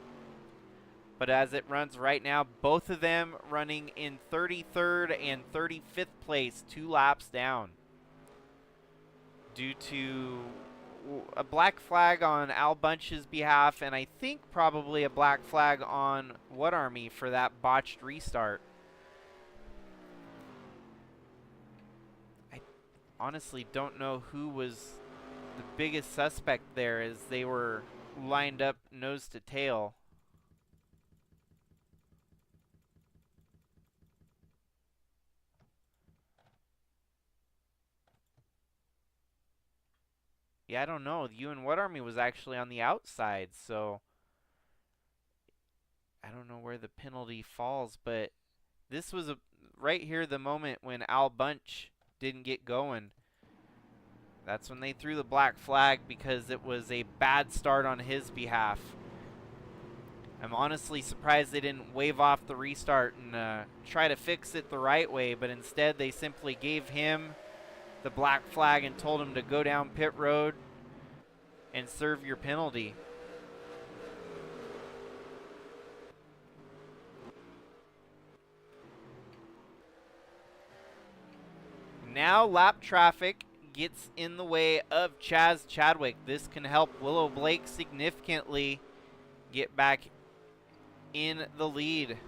but as it runs right now, both of them running in 33rd and 35th place, 2 laps down, due to a black flag on Al Bunch's behalf, and I think probably a black flag on Whatarmy for that botched restart. I honestly don't know who was the biggest suspect there as they were lined up nose to tail. Yeah, I don't know. Ewan Whatarmy was actually on the outside, so I don't know where the penalty falls, but this was right here the moment when Al Bunch didn't get going. That's when they threw the black flag because it was a bad start on his behalf. I'm honestly surprised they didn't wave off the restart and try to fix it the right way, but instead they simply gave him the black flag and told him to go down pit road and serve your penalty. Now lap traffic gets in the way of Chaz Chadwick. This can help Willow Blake significantly get back in the lead.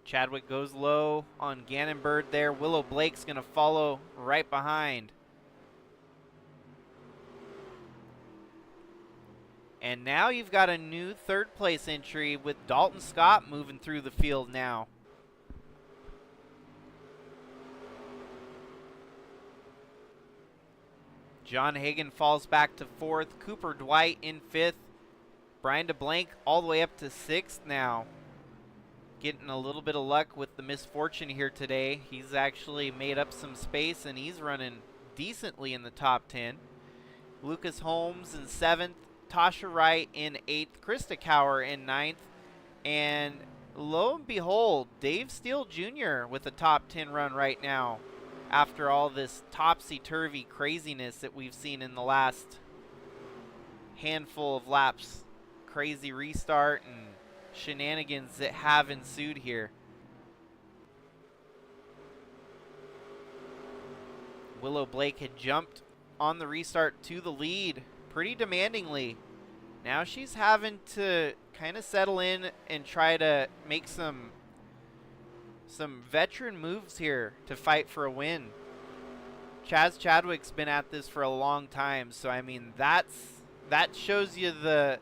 Chadwick goes low on Gannonbird there. Willow Blake's going to follow right behind. And now you've got a new third place entry with Dalton Scott moving through the field now. John Hagan falls back to 4th. Cooper Dwight in 5th. Brian DeBlanc all the way up to 6th now. Getting a little bit of luck with the misfortune here today. He's actually made up some space and he's running decently in the top 10. Lucas Holmes in 7th. Tasha Wright in 8th. Krista Cower in 9th. And lo and behold, Dave Steele Jr. with a top 10 run right now, after all this topsy-turvy craziness that we've seen in the last handful of laps. Crazy restart and shenanigans that have ensued here. Willow Blake had jumped on the restart to the lead pretty demandingly. Now she's having to kind of settle in and try to make some veteran moves here to fight for a win. Chaz Chadwick's been at this for a long time, so I mean that shows you the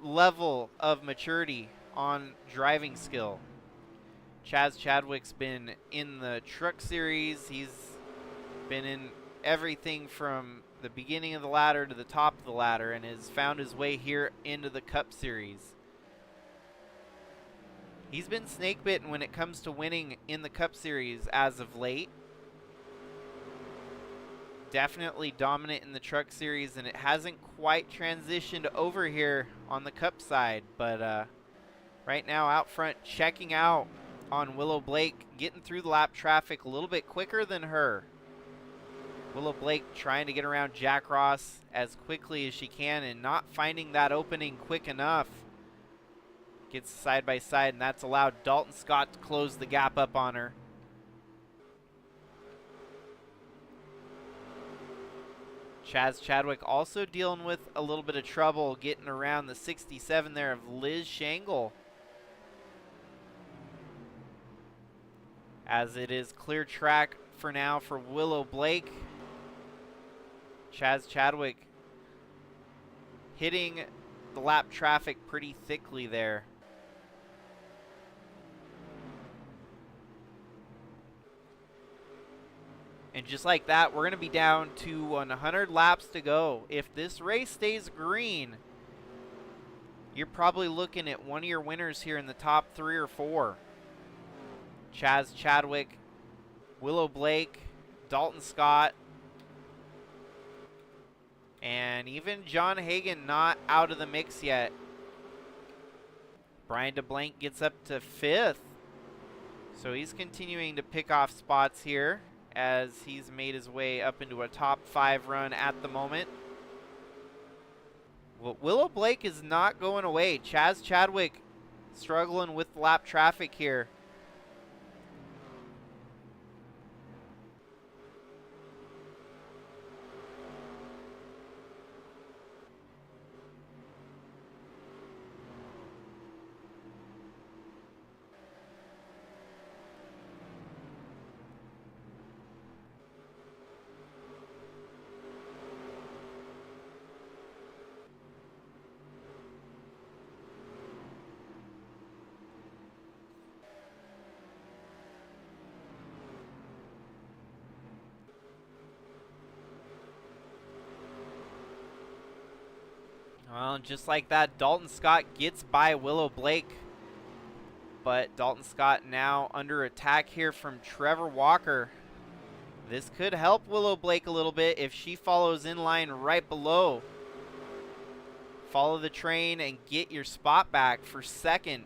level of maturity on driving skill. Chaz Chadwick's been in the truck series. He's been in everything from the beginning of the ladder to the top of the ladder and has found his way here into the Cup Series. He's been snake bitten when it comes to winning in the Cup Series as of late. Definitely dominant in the Truck Series, and it hasn't quite transitioned over here on the Cup side. But right now out front, checking out on Willow Blake, getting through the lap traffic a little bit quicker than her. Willow Blake trying to get around Jack Ross as quickly as she can and not finding that opening quick enough. Gets side by side, and that's allowed Dalton Scott to close the gap up on her. Chaz Chadwick also dealing with a little bit of trouble getting around the 67 there of Liz Shangle. As it is clear track for now for Willow Blake. Chaz Chadwick hitting the lap traffic pretty thickly there. And just like that, we're going to be down to 100 laps to go. If this race stays green, you're probably looking at one of your winners here in the top 3 or 4. Chaz Chadwick, Willow Blake, Dalton Scott, and even John Hagan not out of the mix yet. Brian DeBlanc gets up to 5th. So he's continuing to pick off spots here as he's made his way up into a top 5 run at the moment. Well, Willow Blake is not going away. Chaz Chadwick struggling with lap traffic here. Well, just like that, Dalton Scott gets by Willow Blake. But Dalton Scott now under attack here from Trevor Walker. This could help Willow Blake a little bit if she follows in line right below. Follow the train and get your spot back for second.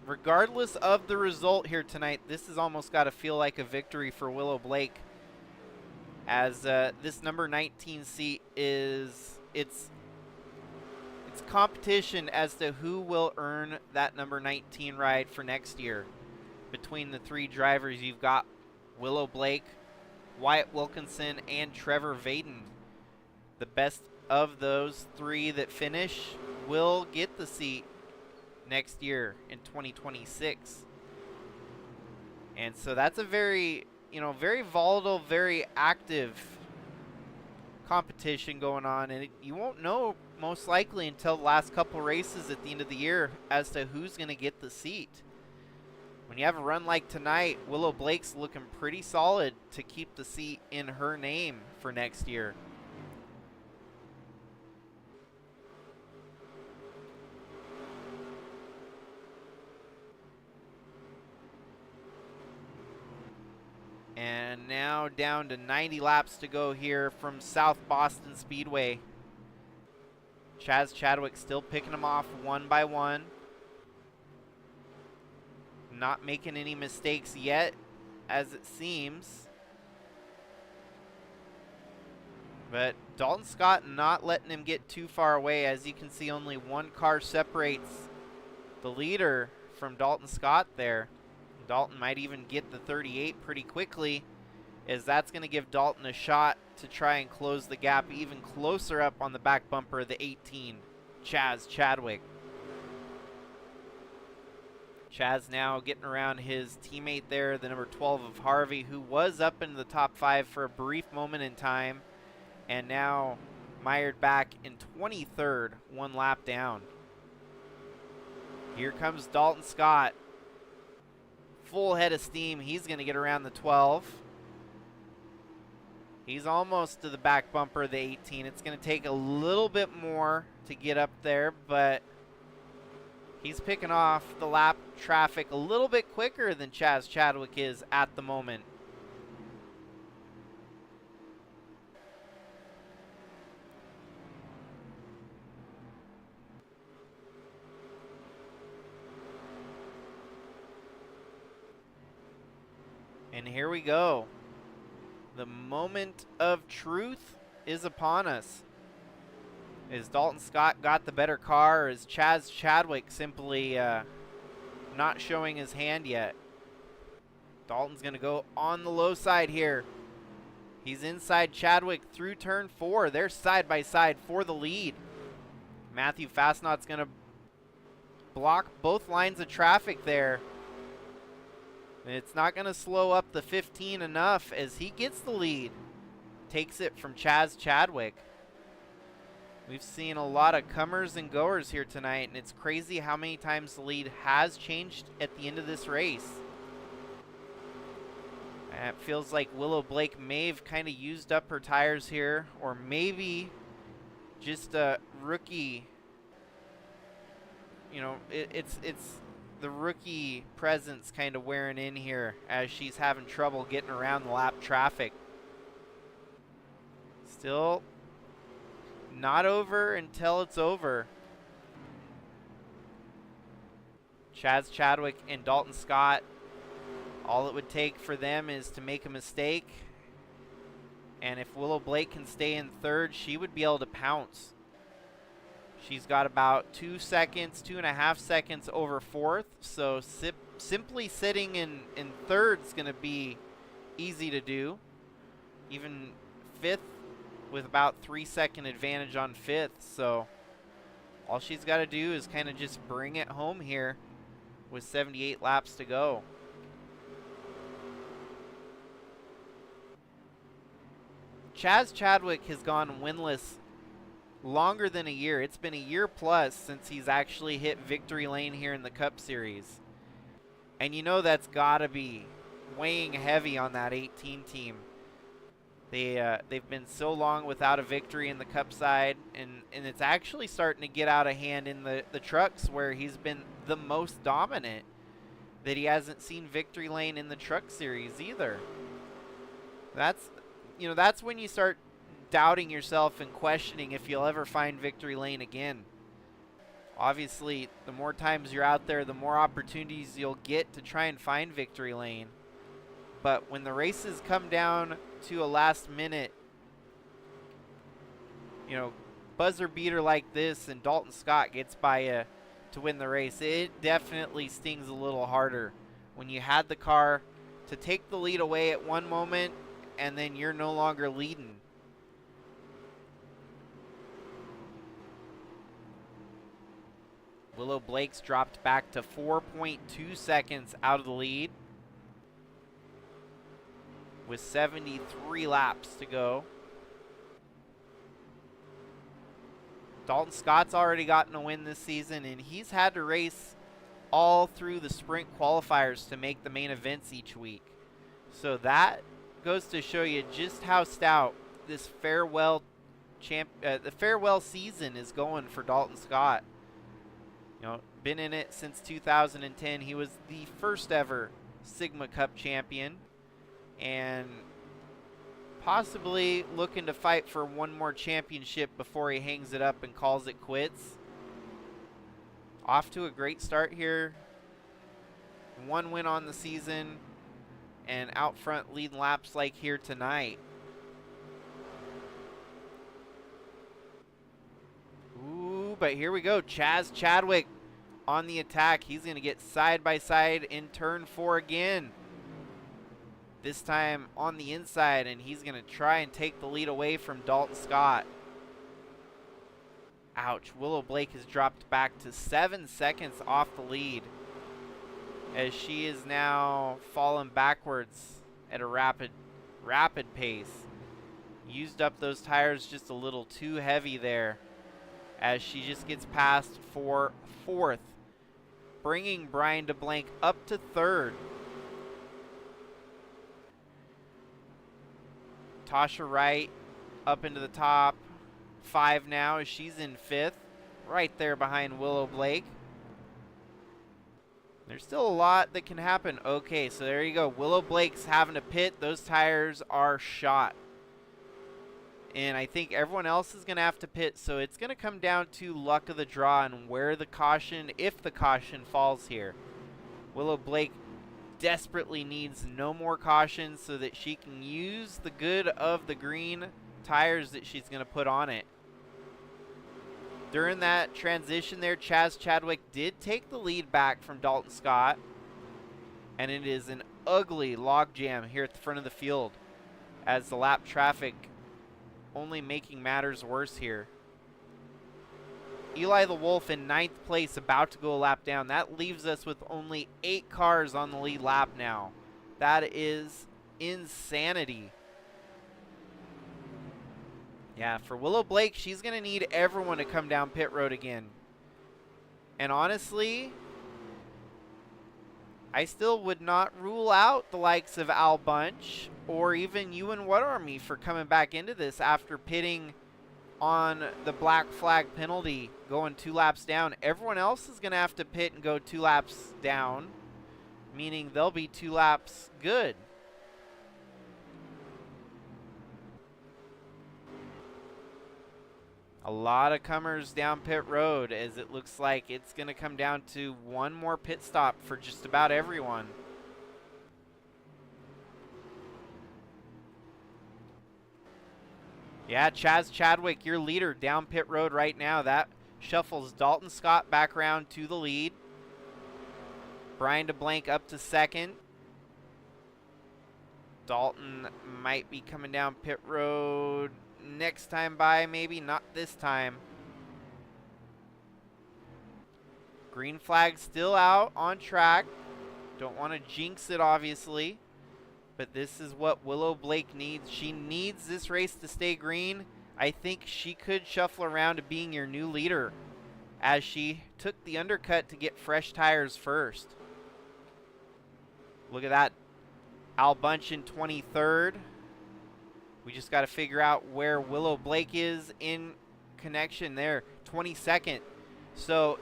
Regardless of the result here tonight, this has almost got to feel like a victory for Willow Blake, as this number 19 seat is it's competition as to who will earn that number 19 ride for next year. Between the 3 drivers, you've got Willow Blake, Wyatt Wilkinson, and Trevor Vaden. The best of those 3 that finish will get the seat next year in 2026. And so that's a very, very volatile, very active competition going on, and you won't know most likely until the last couple races at the end of the year as to who's going to get the seat. When you have a run like tonight, Willow Blake's looking pretty solid to keep the seat in her name for next year. And now down to 90 laps to go here from South Boston Speedway. Chaz Chadwick still picking them off one by one. Not making any mistakes yet, as it seems. But Dalton Scott not letting him get too far away. As you can see, only one car separates the leader from Dalton Scott there. Dalton might even get the 38 pretty quickly, as that's going to give Dalton a shot to try and close the gap even closer up on the back bumper of the 18, Chaz Chadwick. Chaz now getting around his teammate there, the number 12 of Harvey, who was up into the top 5 for a brief moment in time, and now mired back in 23rd, 1 lap down. Here comes Dalton Scott. Full head of steam. He's going to get around the 12. He's almost to the back bumper of the 18. It's going to take a little bit more to get up there, but he's picking off the lap traffic a little bit quicker than Chaz Chadwick is at the moment. And here we go. The moment of truth is upon us. Is Dalton Scott got the better car, or is Chaz Chadwick simply not showing his hand yet? Dalton's going to go on the low side here. He's inside Chadwick through turn 4. They're side by side for the lead. Matthew Fastnaught's going to block both lines of traffic there. It's not going to slow up the 15 enough as he gets the lead. Takes it from Chaz Chadwick. We've seen a lot of comers and goers here tonight, and it's crazy how many times the lead has changed at the end of this race. It feels like Willow Blake may have kind of used up her tires here, or maybe just a rookie. You know, it's the rookie presence kind of wearing in here as she's having trouble getting around the lap traffic. Still not over until it's over. Chaz Chadwick and Dalton Scott, all it would take for them is to make a mistake. And if Willow Blake can stay in 3rd, she would be able to pounce. She's got about 2 seconds, 2.5 seconds over 4th. So simply sitting in 3rd is going to be easy to do. Even 5th with about 3-second advantage on 5th. So all she's got to do is kind of just bring it home here with 78 laps to go. Chaz Chadwick has gone winless longer than a year. It's been a year plus since he's actually hit victory lane here in the Cup Series. And you know that's got to be weighing heavy on that 18 team. They've been so long without a victory in the Cup side, and it's actually starting to get out of hand in the trucks where he's been the most dominant, that he hasn't seen victory lane in the Truck Series either. That's when you start doubting yourself and questioning if you'll ever find victory lane again. Obviously, the more times you're out there, the more opportunities you'll get to try and find victory lane. But when the races come down to a last minute, buzzer beater like this and Dalton Scott gets by you to win the race, it definitely stings a little harder when you had the car to take the lead away at one moment and then you're no longer leading. Willow Blake's dropped back to 4.2 seconds out of the lead with 73 laps to go. Dalton Scott's already gotten a win this season, and he's had to race all through the sprint qualifiers to make the main events each week. So that goes to show you just how stout this farewell season is going for Dalton Scott. Been in it since 2010. He was the first ever Sigma Cup champion, and possibly looking to fight for one more championship before he hangs it up and calls it quits. Off to a great start here. 1 win on the season, and out front leading laps like here tonight. Ooh, but here we go. Chaz Chadwick on the attack. He's going to get side by side in turn 4 again. This time on the inside, and he's going to try and take the lead away from Dalton Scott. Ouch. Willow Blake has dropped back to 7 seconds off the lead as she is now falling backwards at a rapid pace. Used up those tires just a little too heavy there as she just gets passed for 4th, bringing Brian DeBlank up to 3rd. Tasha Wright up into the top 5 now as she's in 5th, right there behind Willow Blake. There's still a lot that can happen. Okay, so there you go. Willow Blake's having to pit. Those tires are shot. And I think everyone else is going to have to pit, so it's going to come down to luck of the draw and where the caution, if the caution falls here. Willow Blake desperately needs no more caution so that she can use the good of the green tires that she's going to put on it. During that transition there, Chaz Chadwick did take the lead back from Dalton Scott, and it is an ugly logjam here at the front of the field as the lap traffic only making matters worse here. Eli the Wolf in 9th place, about to go a lap down. That leaves us with only 8 cars on the lead lap now. That is insanity. Yeah, for Willow Blake, she's going to need everyone to come down pit road again. And honestly, I still would not rule out the likes of Al Bunch or even Ewan Whatarmy for coming back into this after pitting on the black flag penalty, going 2 laps down. Everyone else is going to have to pit and go 2 laps down, meaning they'll be 2 laps good. A lot of comers down pit road as it looks like it's going to come down to one more pit stop for just about everyone. Yeah, Chaz Chadwick, your leader down pit road right now. That shuffles Dalton Scott back around to the lead. Brian DeBlank up to 2nd. Dalton might be coming down pit road next time by, maybe not this time. Green flag still out on track. Don't want to jinx it, obviously, but this is what Willow Blake needs. She needs this race to stay green. I think she could shuffle around to being your new leader as she took the undercut to get fresh tires first. Look at that. Al Bunch in 23rd. We just got to figure out where Willow Blake is in connection there. 22nd. So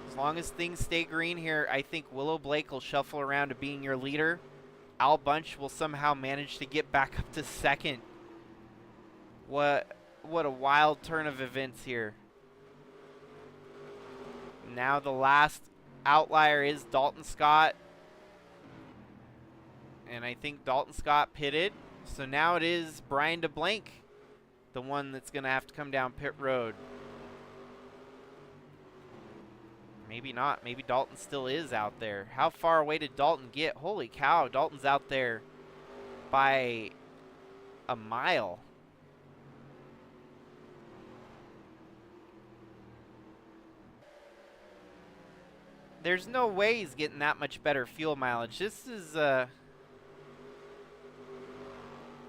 as long as things stay green here, I think Willow Blake will shuffle around to being your leader. Al Bunch will somehow manage to get back up to 2nd. What a wild turn of events here. Now the last outlier is Dalton Scott. And I think Dalton Scott pitted. So now it is Brian DeBlank, the one that's going to have to come down pit road. Maybe not. Maybe Dalton still is out there. How far away did Dalton get? Holy cow, Dalton's out there by a mile. There's no way he's getting that much better fuel mileage. This is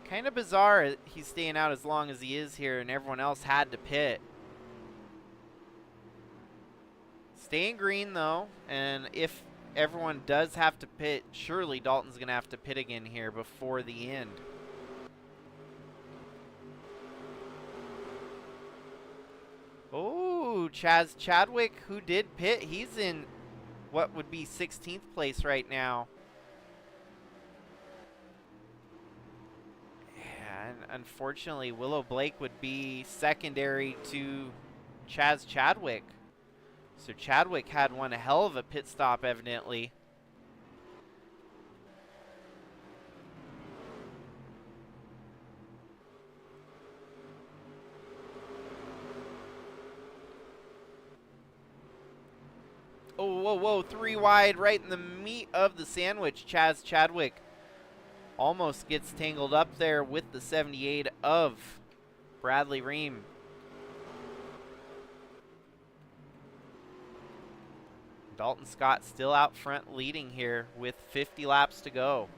kind of bizarre. He's staying out as long as he is here and everyone else had to pit. Staying green though, and if everyone does have to pit, surely Dalton's going to have to pit again here before the end. Oh, Chaz Chadwick, who did pit, he's in what would be 16th place right now. And unfortunately, Willow Blake would be secondary to Chaz Chadwick. So Chadwick had one hell of a pit stop, evidently. Oh, whoa, whoa, 3 wide right in the meat of the sandwich. Chaz Chadwick almost gets tangled up there with the 78 of Bradley Reim. Dalton Scott still out front leading here with 50 laps to go.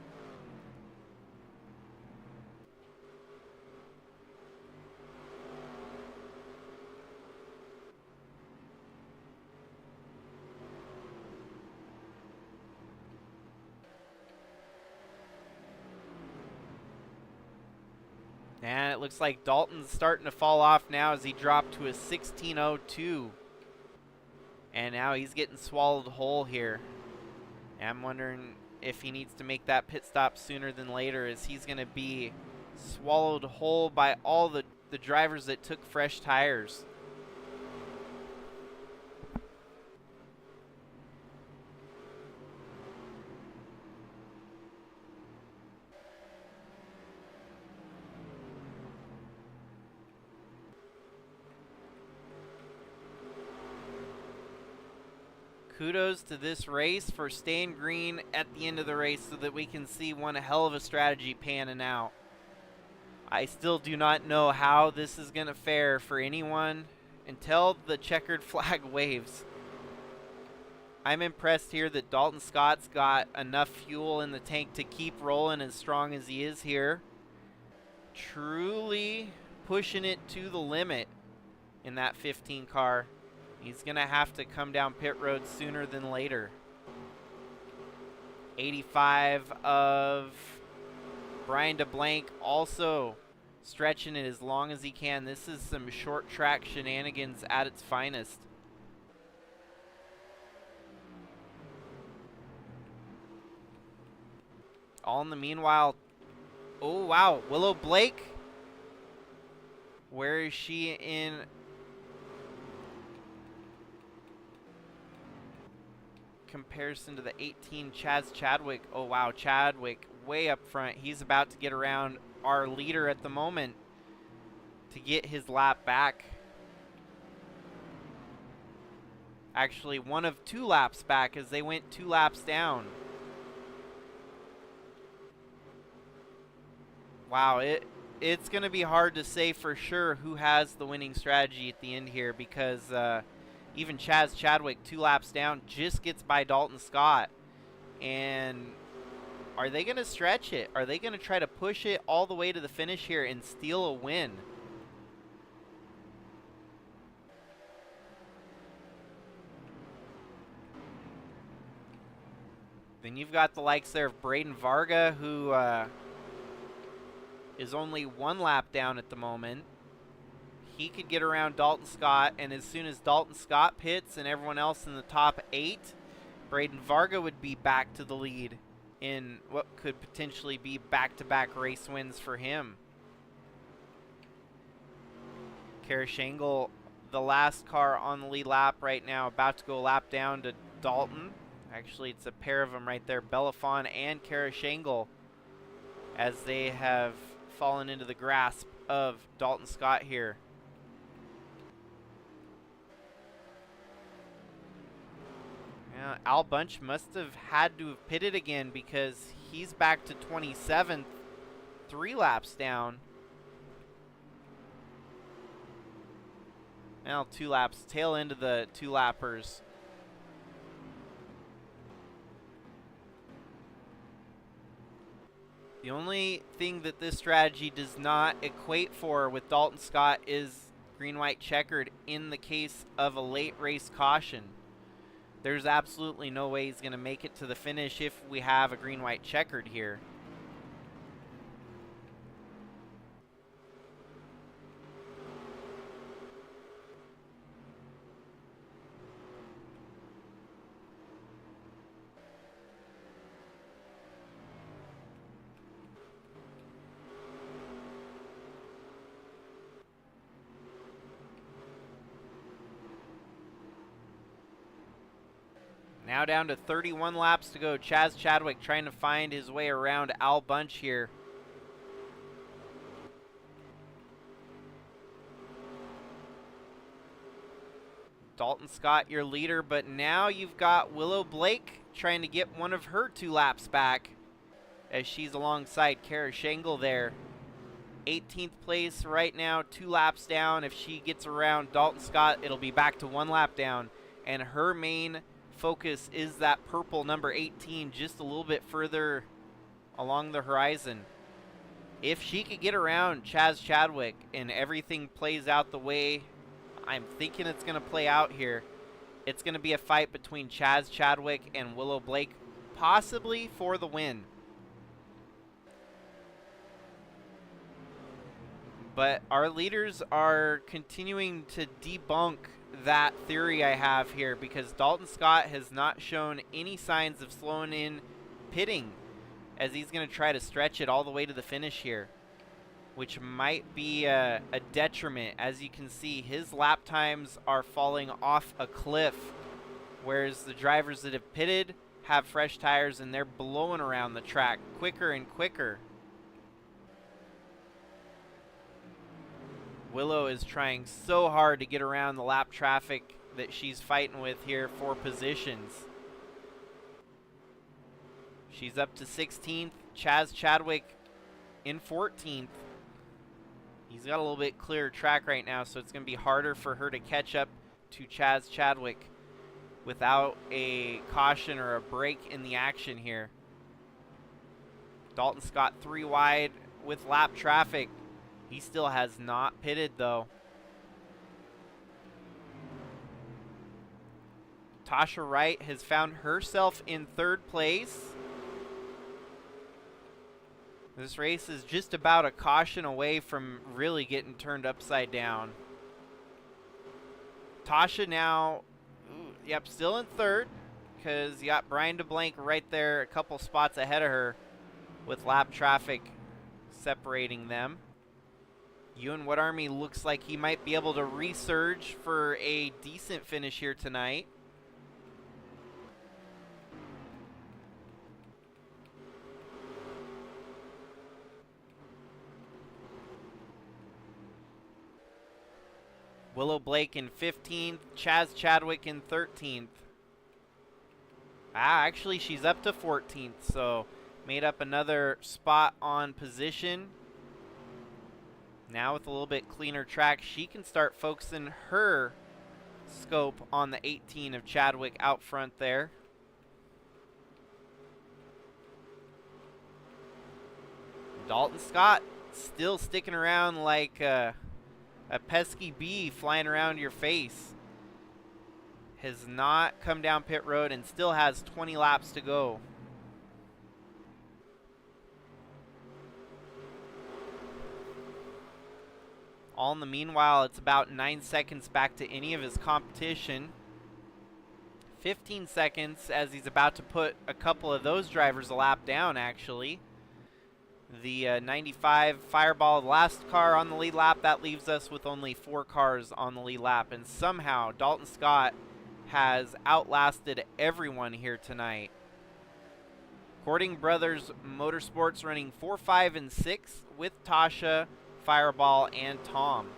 And it looks like Dalton's starting to fall off now as he dropped to a 16.02. And now he's getting swallowed whole here. And I'm wondering if he needs to make that pit stop sooner than later, as he's going to be swallowed whole by all the drivers that took fresh tires. Kudos to this race for staying green at the end of the race so that we can see one hell of a strategy panning out. I still do not know how this is going to fare for anyone until the checkered flag waves. I'm impressed here that Dalton Scott's got enough fuel in the tank to keep rolling as strong as he is here. Truly pushing it to the limit in that 15 car. He's going to have to come down pit road sooner than later. 85 of Brian DeBlanc also stretching it as long as he can. This is some short track shenanigans at its finest. All in the meanwhile, oh wow, Willow Blake. Where is she in comparison to the 18 Chaz Chadwick? Oh wow, Chadwick way up front. He's about to get around our leader at the moment to get his lap back. Actually, one of 2 laps back as they went 2 laps down. Wow, it's going to be hard to say for sure who has the winning strategy at the end here, because even Chaz Chadwick 2 laps down just gets by Dalton Scott. And are they going to stretch it? Are they going to try to push it all the way to the finish here and steal a win? Then you've got the likes there of Braden Varga, who is only 1 lap down at the moment. He could get around Dalton Scott, and as soon as Dalton Scott pits and everyone else in the top 8, Braden Varga would be back to the lead in what could potentially be back-to-back race wins for him. Karashangle, the last car on the lead lap right now, about to go a lap down to Dalton. Actually, it's a pair of them right there, Belafon and Karashangle, as they have fallen into the grasp of Dalton Scott here. Yeah, Al Bunch must have had to have pitted again, because he's back to 27th, 3 laps down. Now 2 laps, tail end of the 2 lappers. The only thing that this strategy does not equate for with Dalton Scott is green-white checkered in the case of a late race caution. There's absolutely no way he's going to make it to the finish if we have a green-white checkered here. Now down to 31 laps to go. Chaz Chadwick trying to find his way around Al Bunch here. Dalton Scott, your leader, but now you've got Willow Blake trying to get one of her 2 laps back as she's alongside Karashangle there. 18th place right now, 2 laps down. If she gets around Dalton Scott, it'll be back to 1 lap down, and her main focus is that purple number 18 just a little bit further along the horizon. If she could get around Chaz Chadwick and everything plays out the way I'm thinking it's going to play out here, it's going to be a fight between Chaz Chadwick and Willow Blake, possibly for the win. But our leaders are continuing to debunk that theory I have here, because Dalton Scott has not shown any signs of slowing in pitting, as he's going to try to stretch it all the way to the finish here, which might be a detriment. As you can see, his lap times are falling off a cliff, whereas the drivers that have pitted have fresh tires and they're blowing around the track quicker and quicker. Willow is trying so hard to get around the lap traffic that she's fighting with here for positions. She's up to 16th. Chaz Chadwick in 14th. He's got a little bit clearer track right now, so it's going to be harder for her to catch up to Chaz Chadwick without a caution or a break in the action here. Dalton Scott 3 wide with lap traffic. He still has not pitted, though. Tasha Wright has found herself in 3rd place. This race is just about a caution away from really getting turned upside down. Tasha now, yep, still in 3rd, because you got Brian DeBlanc right there, a couple spots ahead of her with lap traffic separating them. Ewan Whatarmy looks like he might be able to resurge for a decent finish here tonight. Willow Blake in 15th, Chaz Chadwick in 13th. Actually, she's up to 14th, so made up another spot on position. Now with a little bit cleaner track, she can start focusing her scope on the 18 of Chadwick out front there. Dalton Scott still sticking around like a pesky bee flying around your face. Has not come down pit road and still has 20 laps to go. All in the meanwhile, it's about 9 seconds back to any of his competition. 15 seconds as he's about to put a couple of those drivers a lap down, actually. The 95 Fireball, the last car on the lead lap, that leaves us with only 4 cars on the lead lap. And somehow Dalton Scott has outlasted everyone here tonight. Gording Brothers Motorsports running 4, 5, and 6 with Tasha, Fireball, and Tom.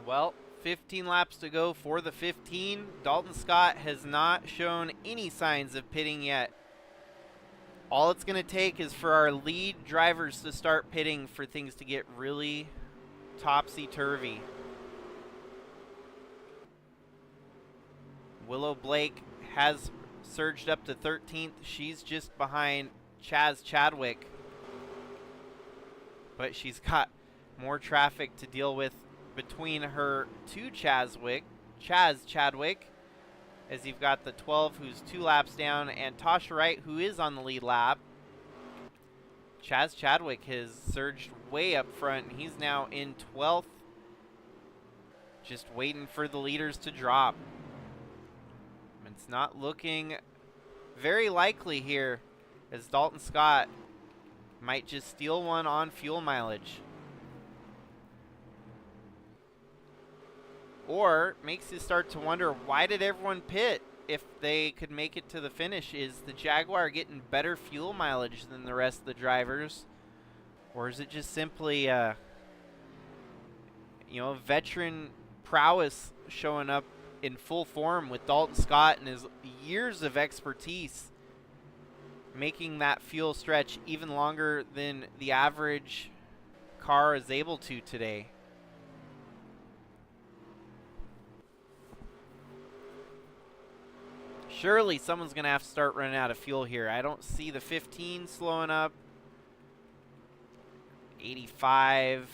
Well, 15 laps to go for the 15. Dalton Scott has not shown any signs of pitting yet. All it's going to take is for our lead drivers to start pitting for things to get really topsy-turvy. Willow Blake has surged up to 13th. She's just behind Chaz Chadwick. But she's got more traffic to deal with between her to Chaz Chadwick, as you've got the 12 who's 2 laps down, and Tasha Wright, who is on the lead lap. Chaz Chadwick has surged way up front, and he's now in 12th, just waiting for the leaders to drop. It's not looking very likely here, as Dalton Scott might just steal one on fuel mileage. Or makes you start to wonder, why did everyone pit? if they could make it to the finish. Is the Jaguar getting better fuel mileage than the rest of the drivers? Or is it just simply, veteran prowess showing up in full form with Dalton Scott and his years of expertise, making that fuel stretch even longer than the average car is able to today? Surely someone's going to have to start running out of fuel here. I don't see the 15 slowing up. 85,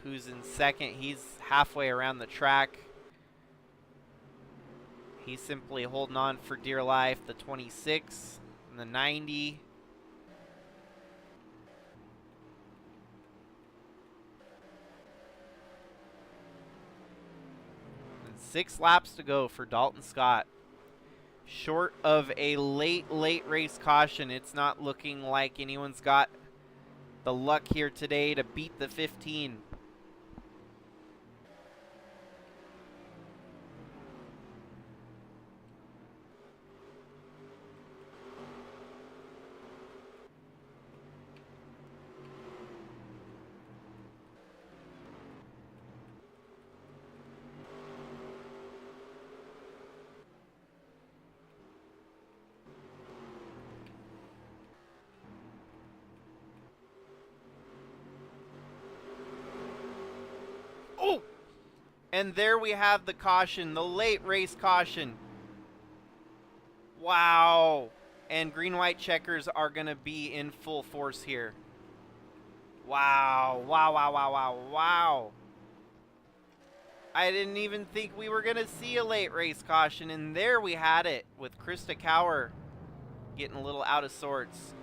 who's in second, he's halfway around the track. He's simply holding on for dear life. The 26 and the 90. And 6 laps to go for Dalton Scott. Short of a late race caution, it's not looking like anyone's got the luck here today to beat the 15. Oh! And there we have the caution, the late race caution. Wow. And green-white checkers are going to be in full force here. Wow. Wow. I didn't even think we were going to see a late race caution, and there we had it with Krista Cower getting a little out of sorts.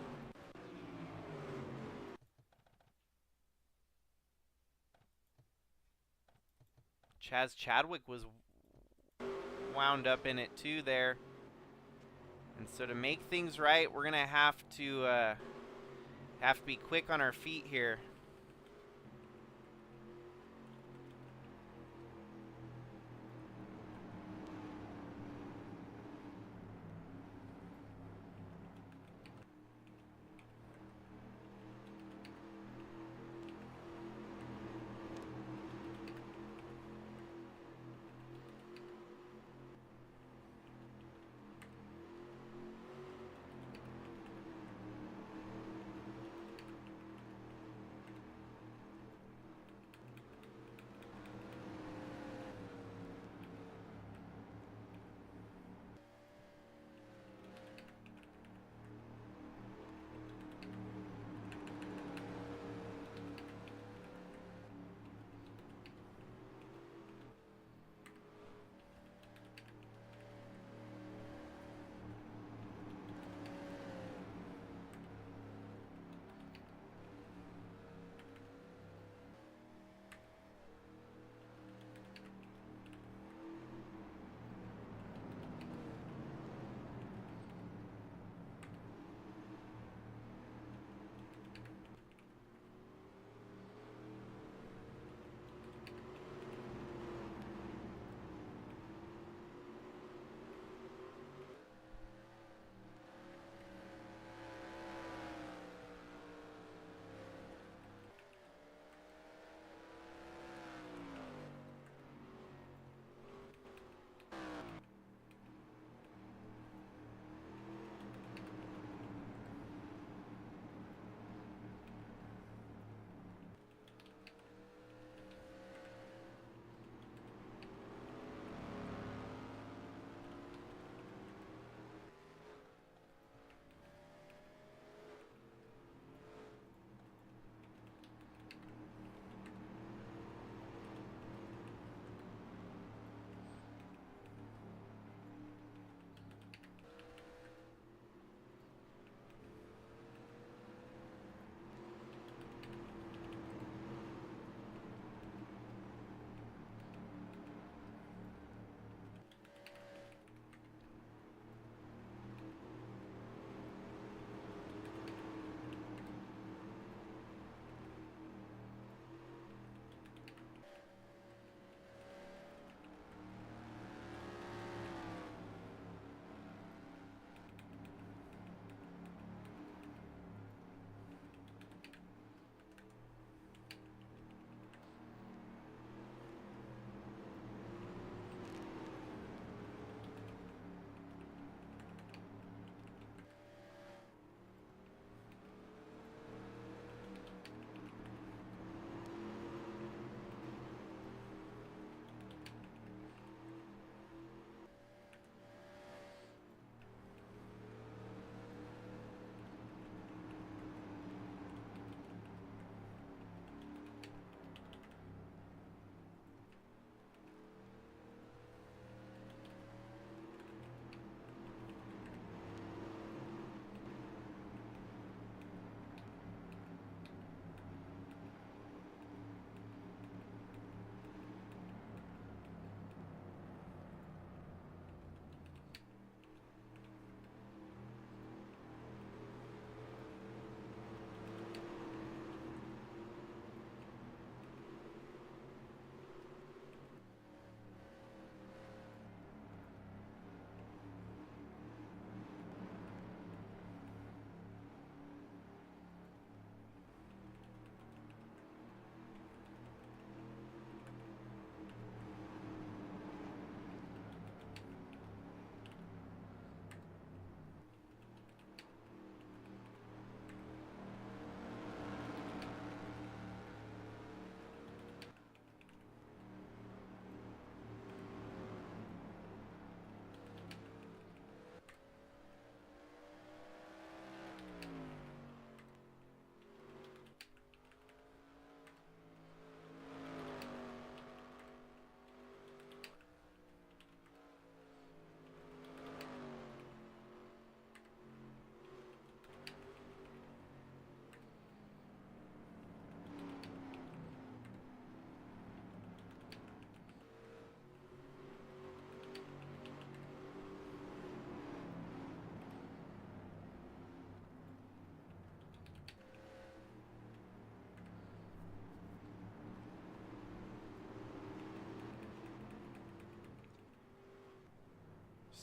Chaz Chadwick was wound up in it too there. And so to make things right, we're going to have to be quick on our feet here.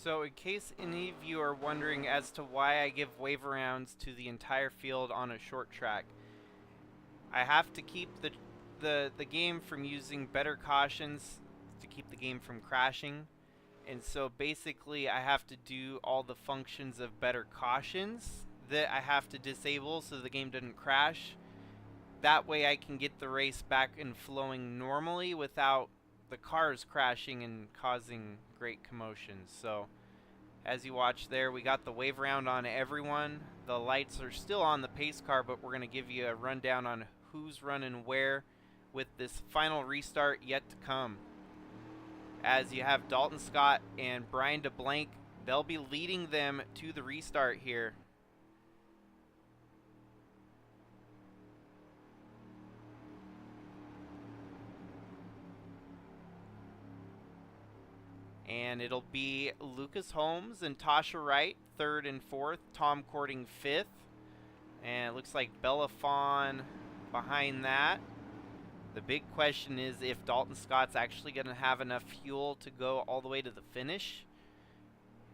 So in case any of you are wondering as to why I give wave arounds to the entire field on a short track, I have to keep the game from using better cautions to keep the game from crashing. And so basically I have to do all the functions of better cautions that I have to disable so the game doesn't crash. That way I can get the race back and flowing normally without the cars crashing and causing great commotion. So as you watch there, we got the wave round on everyone. The lights are still on the pace car, but we're going to give you a rundown on who's running where with this final restart yet to come. As you have Dalton Scott and Brian DeBlank, they'll be leading them to the restart here. And it'll be Lucas Holmes and Tasha Wright, 3rd and 4th, Tom Courting 5th. And it looks like Bella Fawn behind that. The big question is if Dalton Scott's actually going to have enough fuel to go all the way to the finish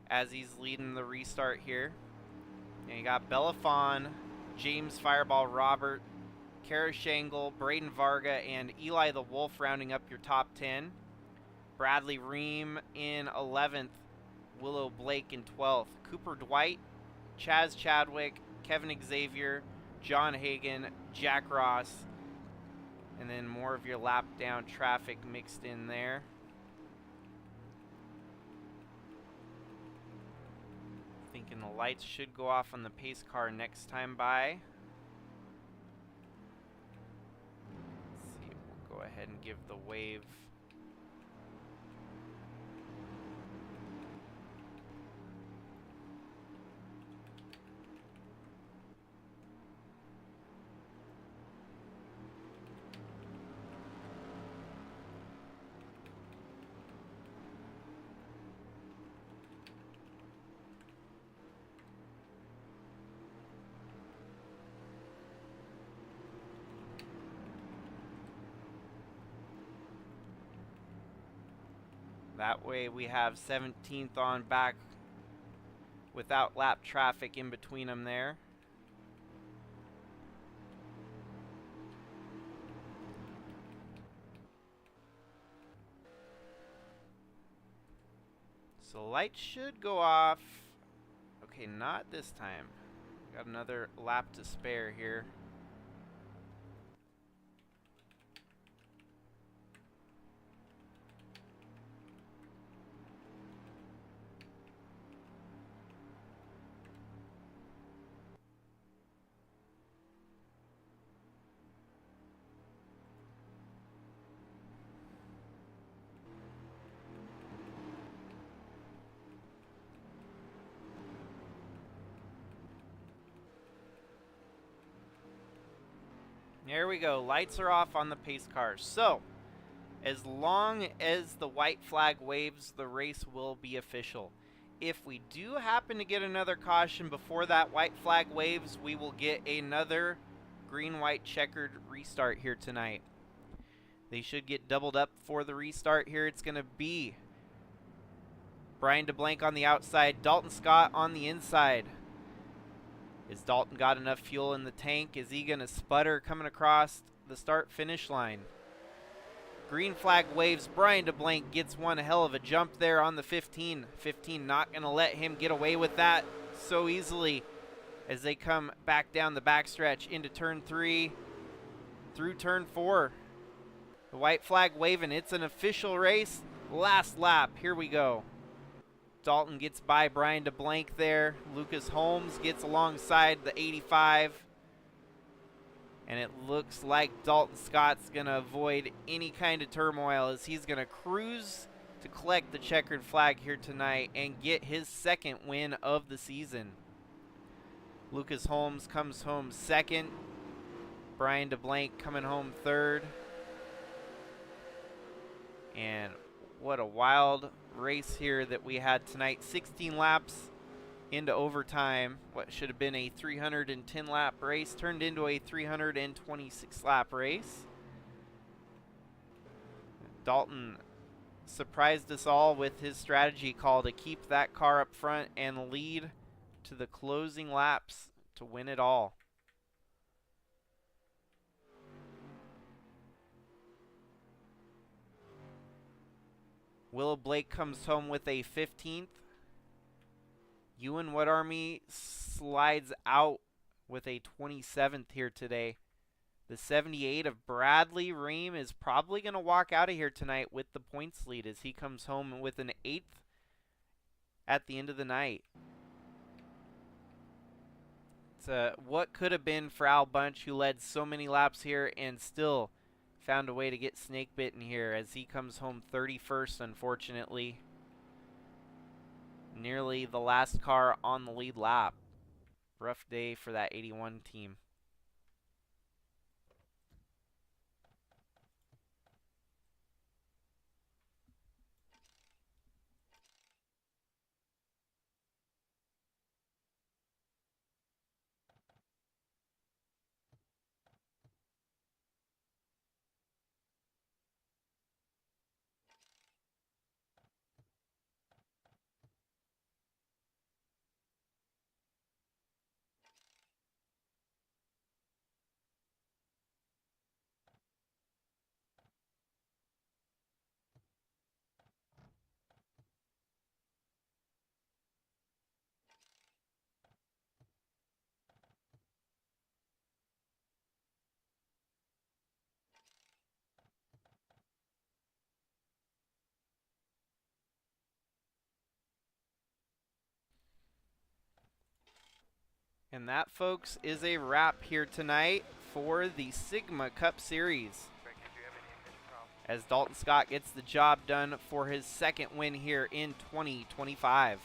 as he's leading the restart here. And you got Bella Fawn, James Fireball Robert, Kara Shangle, Braden Varga, and Eli the Wolf rounding up your top 10. Bradley Reim in 11th, Willow Blake in 12th, Cooper Dwight, Chaz Chadwick, Kevin Xavier, John Hagan, Jack Ross, and then more of your lap down traffic mixed in there. Thinking the lights should go off on the pace car next time by. Let's see, we'll go ahead and give the wave. That way we have 17th on back without lap traffic in between them there. So lights should go off. Okay, not this time. Got another lap to spare here. There we go. Lights are off on the pace cars. So, as long as the white flag waves, the race will be official. If we do happen to get another caution before that white flag waves, we will get another green-white checkered restart here tonight. They should get doubled up for the restart here. It's going to be Brian DeBlank on the outside, Dalton Scott on the inside. Is Dalton got enough fuel in the tank? Is he going to sputter coming across the start-finish line? Green flag waves. Brian DeBlank gets one hell of a jump there on the 15. 15 not going to let him get away with that so easily as they come back down the backstretch into turn 3 through turn 4. The white flag waving. It's an official race. Last lap. Here we go. Dalton gets by Brian DeBlank there. Lucas Holmes gets alongside the 85. And it looks like Dalton Scott's going to avoid any kind of turmoil as he's going to cruise to collect the checkered flag here tonight and get his second win of the season. Lucas Holmes comes home second. Brian DeBlank coming home third. And what a wild race here that we had tonight. 16 laps into overtime. What should have been a 310 lap race turned into a 326 lap race. Dalton surprised us all with his strategy call to keep that car up front and lead to the closing laps to win it all. Willow Blake comes home with a 15th. Ewan Whatarmy slides out with a 27th here today. The 78 of Bradley Reim is probably going to walk out of here tonight with the points lead as he comes home with an 8th at the end of the night. It's what could have been for Al Bunch, who led so many laps here and still found a way to get snake bitten here as he comes home 31st, unfortunately. Nearly the last car on the lead lap. Rough day for that 81 team. And that, folks, is a wrap here tonight for the Sigma Cup Series, as Dalton Scott gets the job done for his second win here in 2025.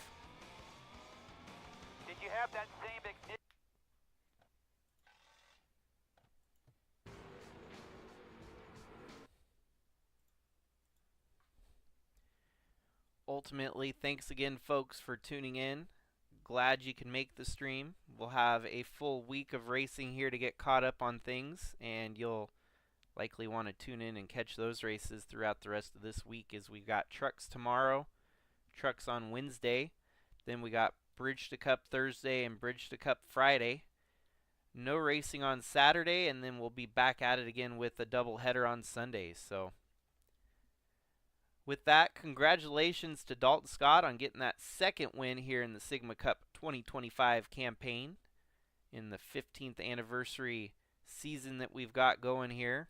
Did you have that same ignition? Ultimately, thanks again, folks, for tuning in. Glad you can make the stream. We'll have a full week of racing here to get caught up on things, and you'll likely want to tune in and catch those races throughout the rest of this week, as we've got trucks tomorrow, trucks on Wednesday, then we got Bridge to Cup Thursday and Bridge to Cup Friday. No racing on Saturday, and then we'll be back at it again with a double header on Sundays. So with that, congratulations to Dalton Scott on getting that second win here in the Sigma Cup 2025 campaign in the 15th anniversary season that we've got going here.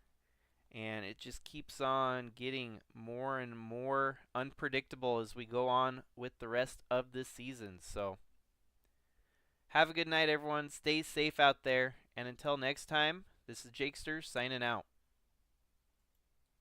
And it just keeps on getting more and more unpredictable as we go on with the rest of this season. So have a good night, everyone. Stay safe out there. And until next time, this is Jakester signing out.